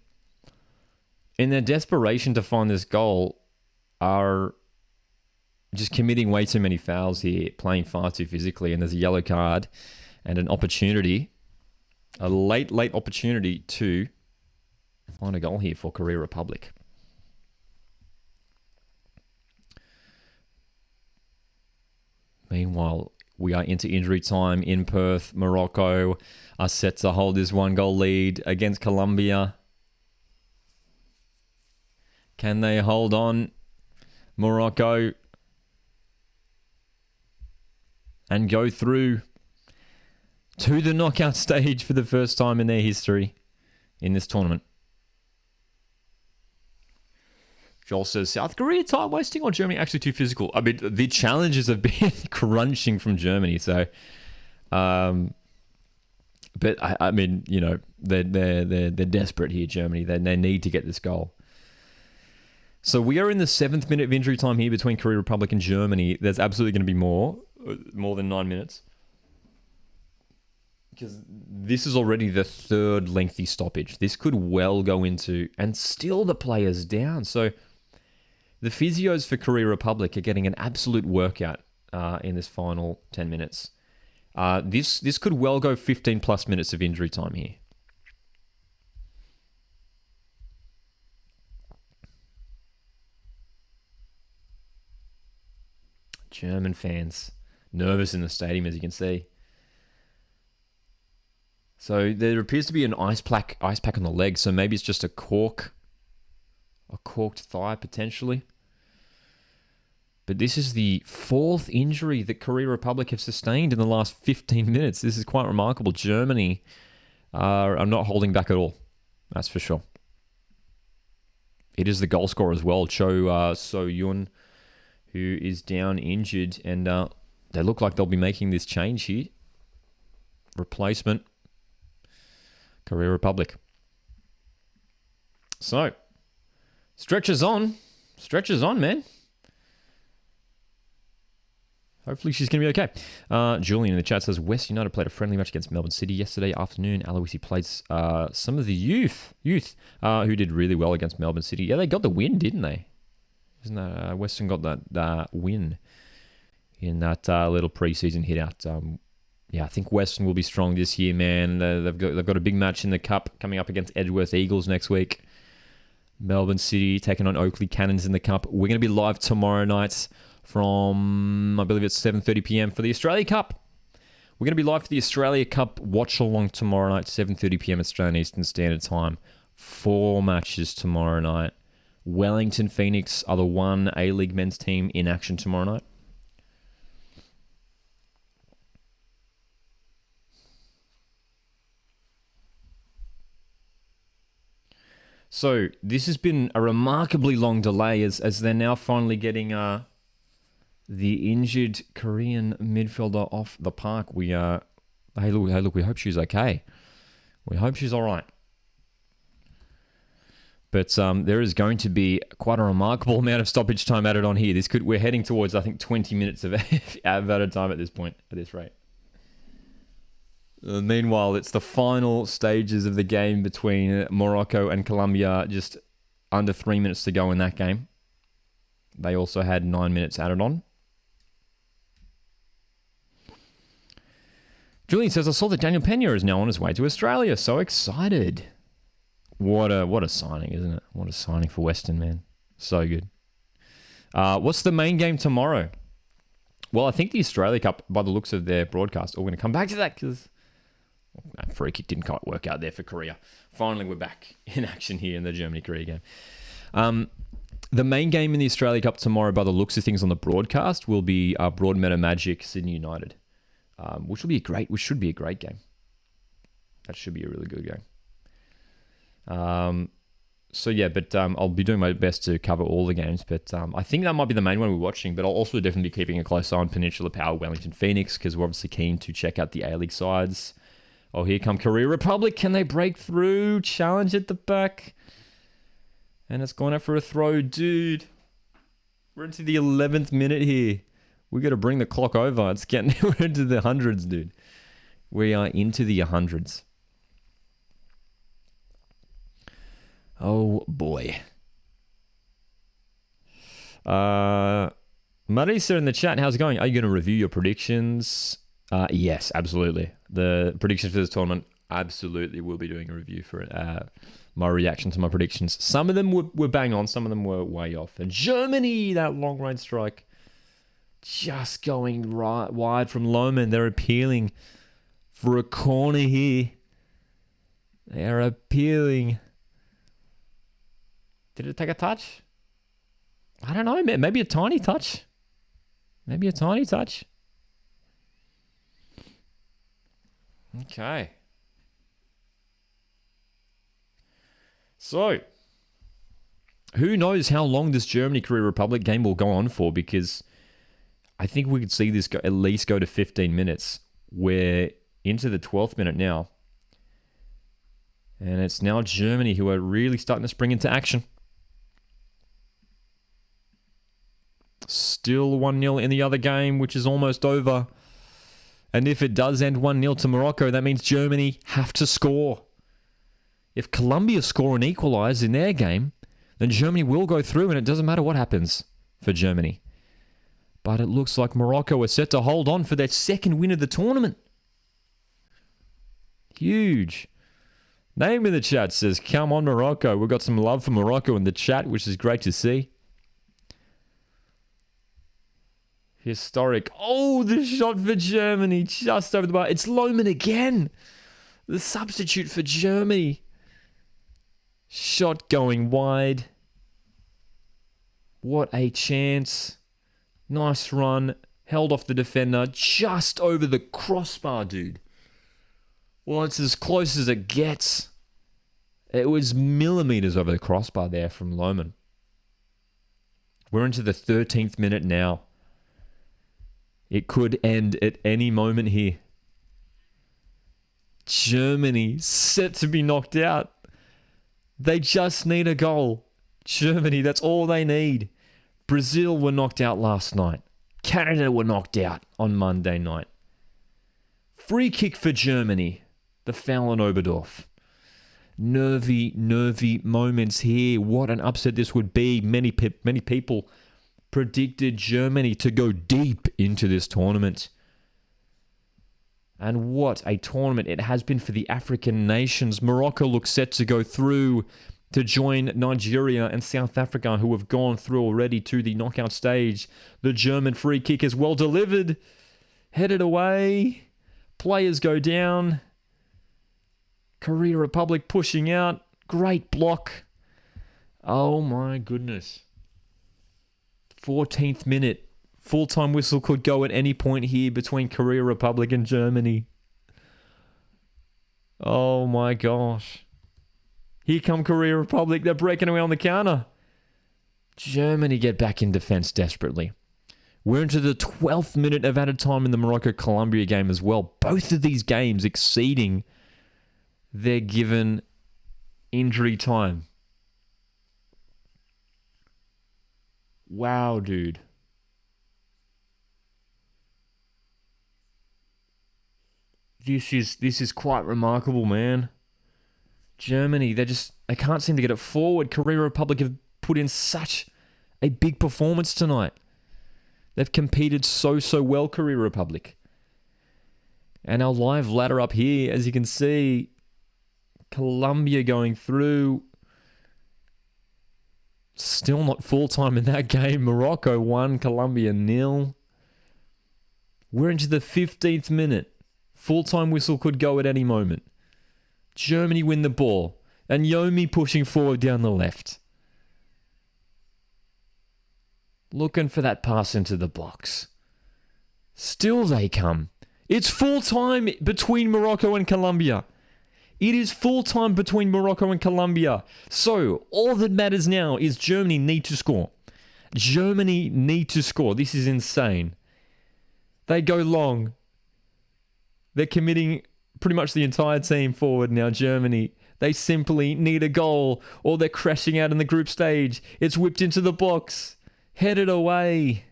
in their desperation to find this goal, are just committing way too many fouls here, playing far too physically, and there's a yellow card and an opportunity, a late opportunity to find a goal here for Korea Republic. Meanwhile, we are into injury time in Perth. Morocco are set to hold this 1-goal lead against Colombia. Can they hold on? Morocco and go through. to the knockout stage for the first time in their history in this tournament. Joel says, South Korea time wasting or Germany actually too physical? I mean, the challenges have been crunching from Germany. So, but I mean, you know, they're desperate here, Germany. They need to get this goal. So we are in the 7th minute of injury time here between Korea Republic and Germany. There's absolutely going to be more than 9 minutes. Because this is already the 3rd lengthy stoppage. This could well go into, and still the player's down. So the physios for Korea Republic are getting an absolute workout in this final 10 minutes. This could well go 15 plus minutes of injury time here. German fans nervous in the stadium, as you can see. So there appears to be an ice pack on the leg. So maybe it's just a corked thigh potentially. But this is the 4th injury that Korea Republic have sustained in the last 15 minutes. This is quite remarkable. Germany are not holding back at all. That's for sure. It is the goal scorer as well, Cho So-yun, who is down injured. And they look like they'll be making this change here. Replacement. Korea Republic. So, stretches on, man. Hopefully she's going to be okay. Julian in the chat says, West United played a friendly match against Melbourne City yesterday afternoon. Aloisi played some of the youth who did really well against Melbourne City. Yeah, they got the win, didn't they? Isn't that Western got that win in that little preseason hit out? Yeah, I think Western will be strong this year, man. They've got a big match in the Cup coming up against Edgeworth Eagles next week. Melbourne City taking on Oakley Cannons in the Cup. We're going to be live tomorrow night from, I believe it's 7:30 p.m. for the Australia Cup. We're going to be live for the Australia Cup Watchalong tomorrow night, 7:30 p.m. Australian Eastern Standard Time. 4 matches tomorrow night. Wellington Phoenix are the one A-League men's team in action tomorrow night. So this has been a remarkably long delay as they're now finally getting the injured Korean midfielder off the park. Hey look, we hope she's okay. We hope she's all right. But there is going to be quite a remarkable amount of stoppage time added on here. We're heading towards, I think, 20 minutes of added time at this point, at this rate. Meanwhile, it's the final stages of the game between Morocco and Colombia. Just under 3 minutes to go in that game. They also had 9 minutes added on. Julian says, I saw that Daniel Pena is now on his way to Australia. So excited. What a signing, isn't it? What a signing for Western, man. So good. What's the main game tomorrow? Well, I think the Australia Cup, by the looks of their broadcast, we're going to come back to that because that free kick didn't quite work out there for Korea. Finally, we're back in action here in the Germany-Korea game. The main game in the Australia Cup tomorrow, by the looks of things on the broadcast, will be Broadmeadow Magic, Sydney United, which should be a great game. That should be a really good game. So yeah, but I'll be doing my best to cover all the games. But I think that might be the main one we're watching. But I'll also definitely be keeping a close eye on Peninsula Power, Wellington Phoenix, because we're obviously keen to check out the A-League sides. Oh, here come Korea Republic. Can they break through? Challenge at the back. And it's gone out for a throw. Dude, we're into the 11th minute here. We got to bring the clock over. It's getting we're into the hundreds, dude. We are into the hundreds. Oh, boy. Marisa in the chat, how's it going? Are you going to review your predictions? Yes, absolutely. The predictions for this tournament, absolutely will be doing a review for it. My reaction to my predictions. Some of them were bang on, some of them were way off. And Germany, that long-range strike, just going right wide from Lohmann. They're appealing for a corner here. They are appealing. Did it take a touch? I don't know. Maybe a tiny touch. Maybe a tiny touch. Okay. So, who knows how long this Germany-Korea Republic game will go on for, because I think we could see this at least go to 15 minutes. We're into the 12th minute now. And it's now Germany who are really starting to spring into action. Still 1-0 in the other game, which is almost over. And if it does end 1-0 to Morocco, that means Germany have to score. If Colombia score and equalize in their game, then Germany will go through, and it doesn't matter what happens for Germany. But it looks like Morocco are set to hold on for their second win of the tournament. Huge. Name in the chat says, come on, Morocco. We've got some love for Morocco in the chat, which is great to see. Historic. Oh, the shot for Germany just over the bar. It's Lohmann again. The substitute for Germany. Shot going wide. What a chance. Nice run. Held off the defender just over the crossbar, dude. Well, it's as close as it gets. It was millimeters over the crossbar there from Lohmann. We're into the 13th minute now. It could end at any moment here. Germany set to be knocked out. They just need a goal. Germany, that's all they need. Brazil were knocked out last night. Canada were knocked out on Monday night. Free kick for Germany. The foul on Oberdorf. Nervy moments here. What an upset this would be. Many people predicted Germany to go deep into this tournament. And what a tournament it has been for the African nations. Morocco looks set to go through to join Nigeria and South Africa, who have gone through already to the knockout stage. The German free kick is well delivered. Headed away. Players go down. Korea Republic pushing out. Great block. Oh my goodness. 14th minute. Full-time whistle could go at any point here between Korea Republic and Germany. Oh my gosh. Here come Korea Republic. They're breaking away on the counter. Germany get back in defense desperately. We're into the 12th minute of added time in the Morocco-Colombia game as well. Both of these games exceeding their given injury time. Wow, dude. This is quite remarkable, man. Germany, they can't seem to get it forward. Korea Republic have put in such a big performance tonight. They've competed so well, Korea Republic. And our live ladder up here, as you can see, Colombia going through. Still not full-time in that game. Morocco 1, Colombia 0. We're into the 15th minute. Full-time whistle could go at any moment. Germany win the ball. And Yomi pushing forward down the left. Looking for that pass into the box. Still they come. It's full-time between Morocco and Colombia. It is full-time between Morocco and Colombia. So, all that matters now is Germany need to score. Germany need to score. This is insane. They go long. They're committing pretty much the entire team forward now, Germany. They simply need a goal, or they're crashing out in the group stage. It's whipped into the box. Headed away.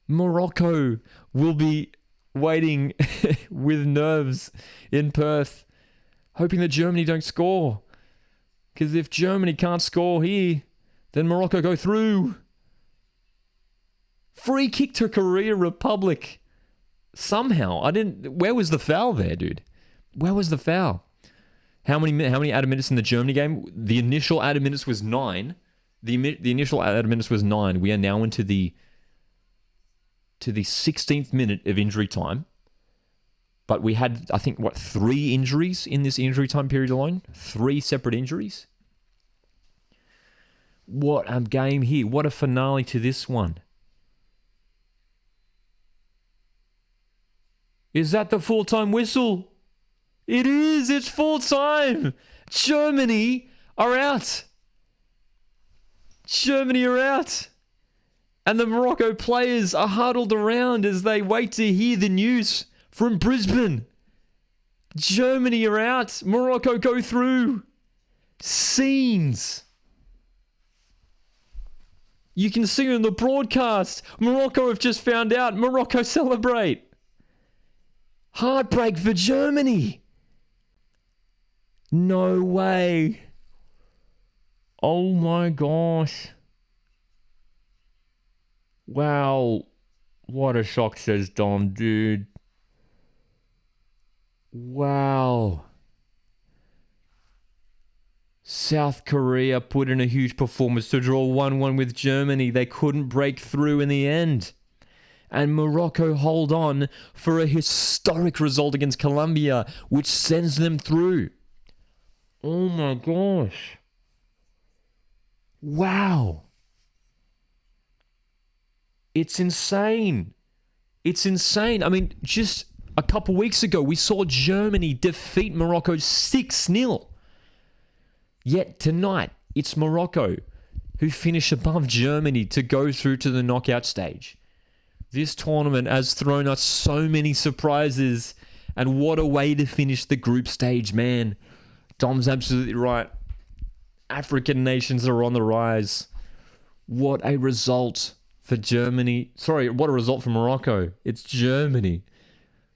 Morocco will be waiting with nerves in Perth, hoping that Germany don't score. Because if Germany can't score here, then Morocco go through. Free kick to Korea Republic. Somehow, where was the foul there, dude? Where was the foul? How many added minutes in the Germany game? The initial added minutes was 9. The initial added minutes was 9. We are now into the 16th minute of injury time. But we had, I think, 3 injuries in this injury time period alone? 3 separate injuries? What a game here. What a finale to this one. Is that the full-time whistle? It is. It's full-time. Germany are out. Germany are out. And the Morocco players are huddled around as they wait to hear the news from Brisbane. Germany are out. Morocco go through. Scenes. You can see on the broadcast. Morocco have just found out. Morocco celebrate. Heartbreak for Germany. No way. Oh my gosh. Wow. What a shock, says Dom, dude. Wow. South Korea put in a huge performance to draw 1-1 with Germany. They couldn't break through in the end. And Morocco hold on for a historic result against Colombia, which sends them through. Oh my gosh. Wow. It's insane. It's insane. I mean, just a couple weeks ago, we saw Germany defeat Morocco 6-0. Yet tonight, it's Morocco who finish above Germany to go through to the knockout stage. This tournament has thrown us so many surprises, and what a way to finish the group stage, man. Dom's absolutely right. African nations are on the rise. What a result for Germany. Sorry, what a result for Morocco. It's Germany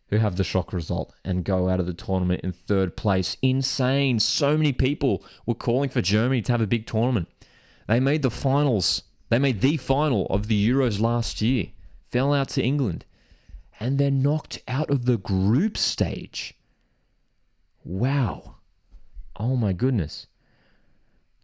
who have the shock result and go out of the tournament in third place. Insane. So many people were calling for Germany to have a big tournament. They made the finals. They made the final of the Euros last year. Fell out to England. And they're knocked out of the group stage. Wow. Oh my goodness.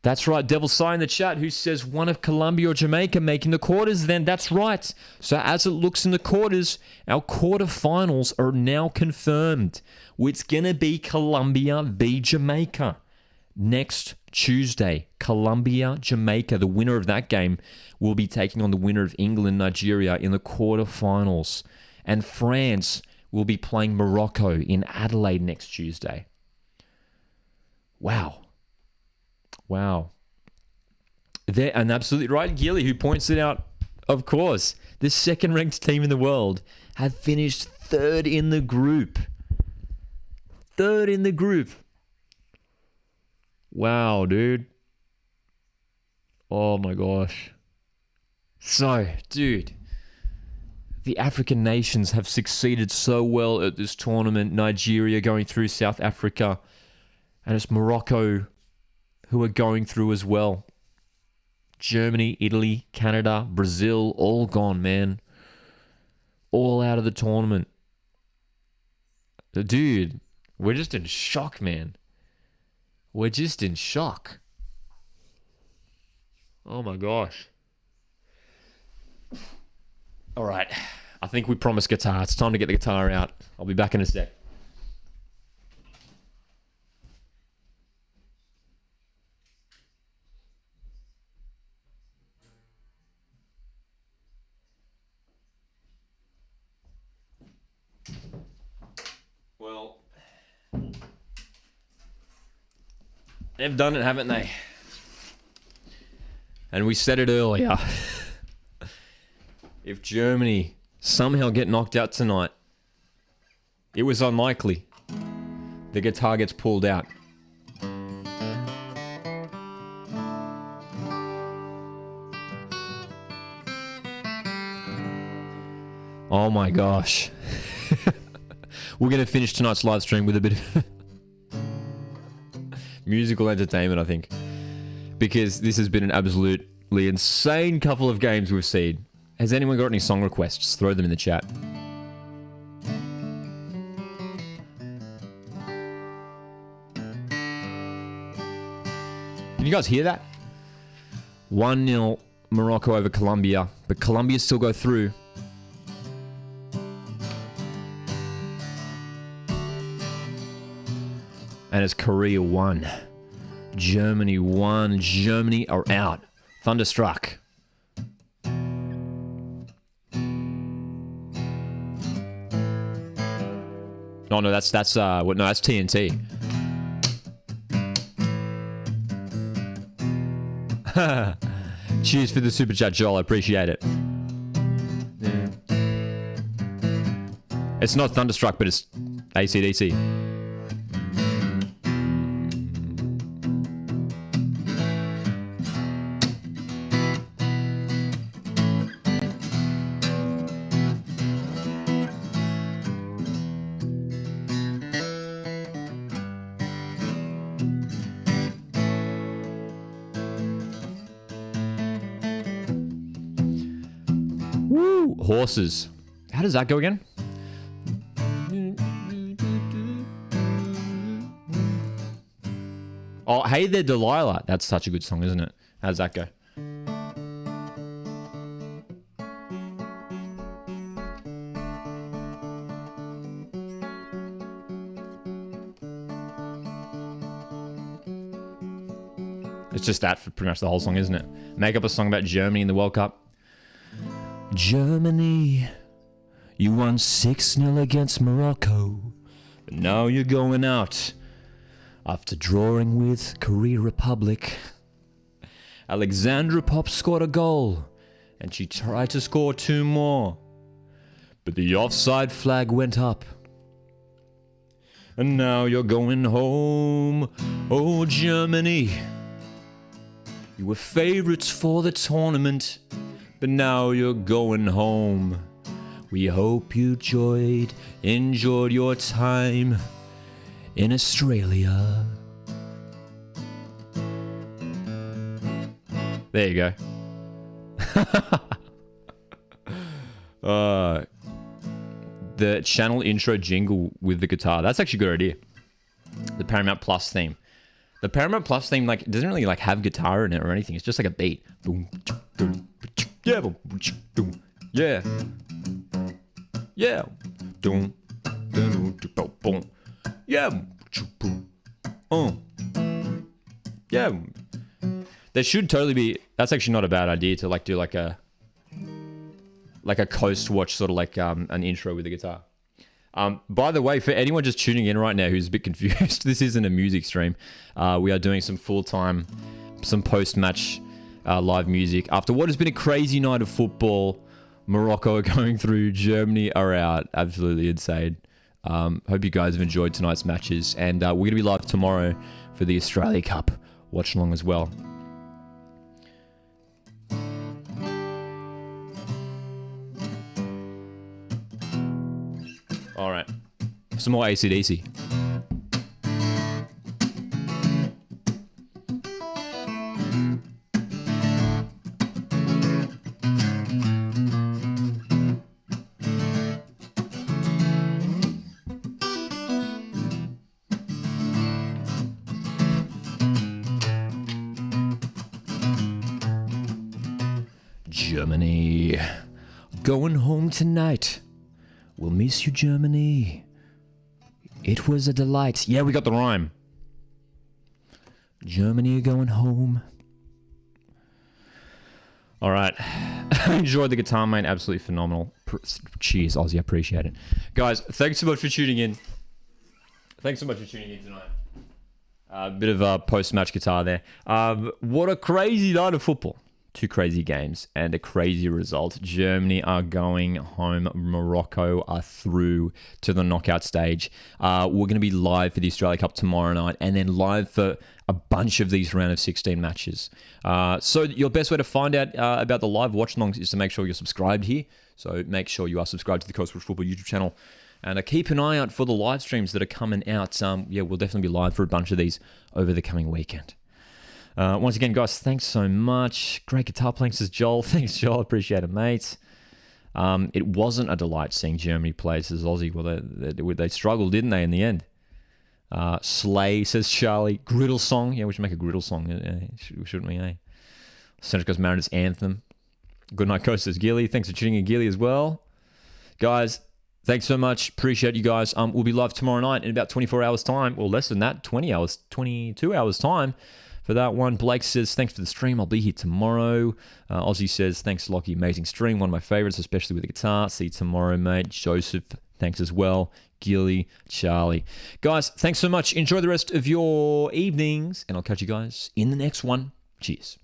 That's right, Devil Sai in the chat, who says one of Colombia or Jamaica making the quarters then. That's right. So as it looks in the quarters, our quarterfinals are now confirmed. It's going to be Colombia v Jamaica. Next Tuesday, Colombia, Jamaica. The winner of that game will be taking on the winner of England, Nigeria in the quarterfinals. And France will be playing Morocco in Adelaide next Tuesday. Wow. Wow. And absolutely right, Gilly, who points it out, of course, the second-ranked team in the world have finished third in the group. Third in the group. Wow, dude. Oh my gosh. So, dude, the African nations have succeeded so well at this tournament. Nigeria going through, South Africa, and it's Morocco who are going through as well. Germany, Italy, Canada, Brazil, all gone, man. All out of the tournament. Dude, we're just in shock, man. We're just in shock. Oh my gosh. All right. I think we promised guitar. It's time to get the guitar out. I'll be back in a sec. Well, they've done it, haven't they? And we said it earlier. If Germany somehow get knocked out tonight, it was unlikely. The guitar gets pulled out. Oh my gosh. We're going to finish tonight's live stream with a bit of musical entertainment, I think. Because this has been an absolutely insane couple of games we've seen. Has anyone got any song requests? Throw them in the chat. Can you guys hear that? 1-0 Morocco over Colombia. But Colombia still go through. And it's Korea 1. Germany 1. Germany are out. Thunderstruck. No, no, that's TNT. Cheers for the super chat, Joel. I appreciate it. Yeah. It's not Thunderstruck, but it's AC/DC. Woo! Horses. How does that go again? Oh, Hey There, Delilah. That's such a good song, isn't it? How does that go? It's just that for pretty much the whole song, isn't it? Make up a song about Germany in the World Cup. Germany, you won 6-0 against Morocco, but now you're going out after drawing with Korea Republic. Alexandra Pop scored a goal, and she tried to score 2 more, but the offside flag went up. And now you're going home, oh Germany. You were favourites for the tournament, but now you're going home. We hope you enjoyed your time in Australia. There you go. The channel intro jingle with the guitar. That's actually a good idea. The Paramount Plus theme. The Paramount Plus theme like doesn't really like have guitar in it or anything. It's just like a beat. Yeah. Yeah. Yeah. Yeah. Yeah. There should totally be. That's actually not a bad idea to like do like a Coast Watch sort of like an intro with the guitar. By the way, for anyone just tuning in right now who's a bit confused, this isn't a music stream. We are doing some post-match live music. After what has been a crazy night of football, Morocco are going through, Germany are out. Absolutely insane. Hope you guys have enjoyed tonight's matches. And we're going to be live tomorrow for the Australia Cup watch-along as well. All right, some more AC/DC. Germany, going home tonight. We'll miss you, Germany. It was a delight. Yeah, we got the rhyme. Germany going home. All right. I enjoyed the guitar, mate. Absolutely phenomenal. Cheers, Aussie. I appreciate it. Guys, thanks so much for tuning in. Thanks so much for tuning in tonight. A bit of a post-match guitar there. What a crazy night of football. 2 crazy games and a crazy result. Germany are going home. Morocco are through to the knockout stage. We're going to be live for the Australia Cup tomorrow night and then live for a bunch of these round of 16 matches. So your best way to find out about the live watch-alongs is to make sure you're subscribed here. So make sure you are subscribed to the Coast Watch Football YouTube channel. And keep an eye out for the live streams that are coming out. Yeah, we'll definitely be live for a bunch of these over the coming weekend. Once again, guys, thanks so much. Great guitar playing, says Joel. Thanks, Joel. Appreciate it, mate. It wasn't a delight seeing Germany play, says Aussie. Well, they struggled, didn't they, in the end? Slay, says Charlie. Griddle song. Yeah, we should make a griddle song, shouldn't we, eh? Central Coast Mariners anthem. Good night, Coast, says Gilly. Thanks for tuning in, Gilly, as well. Guys, thanks so much. Appreciate you guys. We'll be live tomorrow night in about 24 hours' time. Or less than that, 22 hours' time. For that one, Blake says, thanks for the stream. I'll be here tomorrow. Aussie says, thanks, Lockie. Amazing stream. One of my favorites, especially with the guitar. See you tomorrow, mate. Joseph, Thanks as well, Gilly, Charlie. Guys, thanks so much. Enjoy the rest of your evenings, and I'll catch you guys in the next one. Cheers.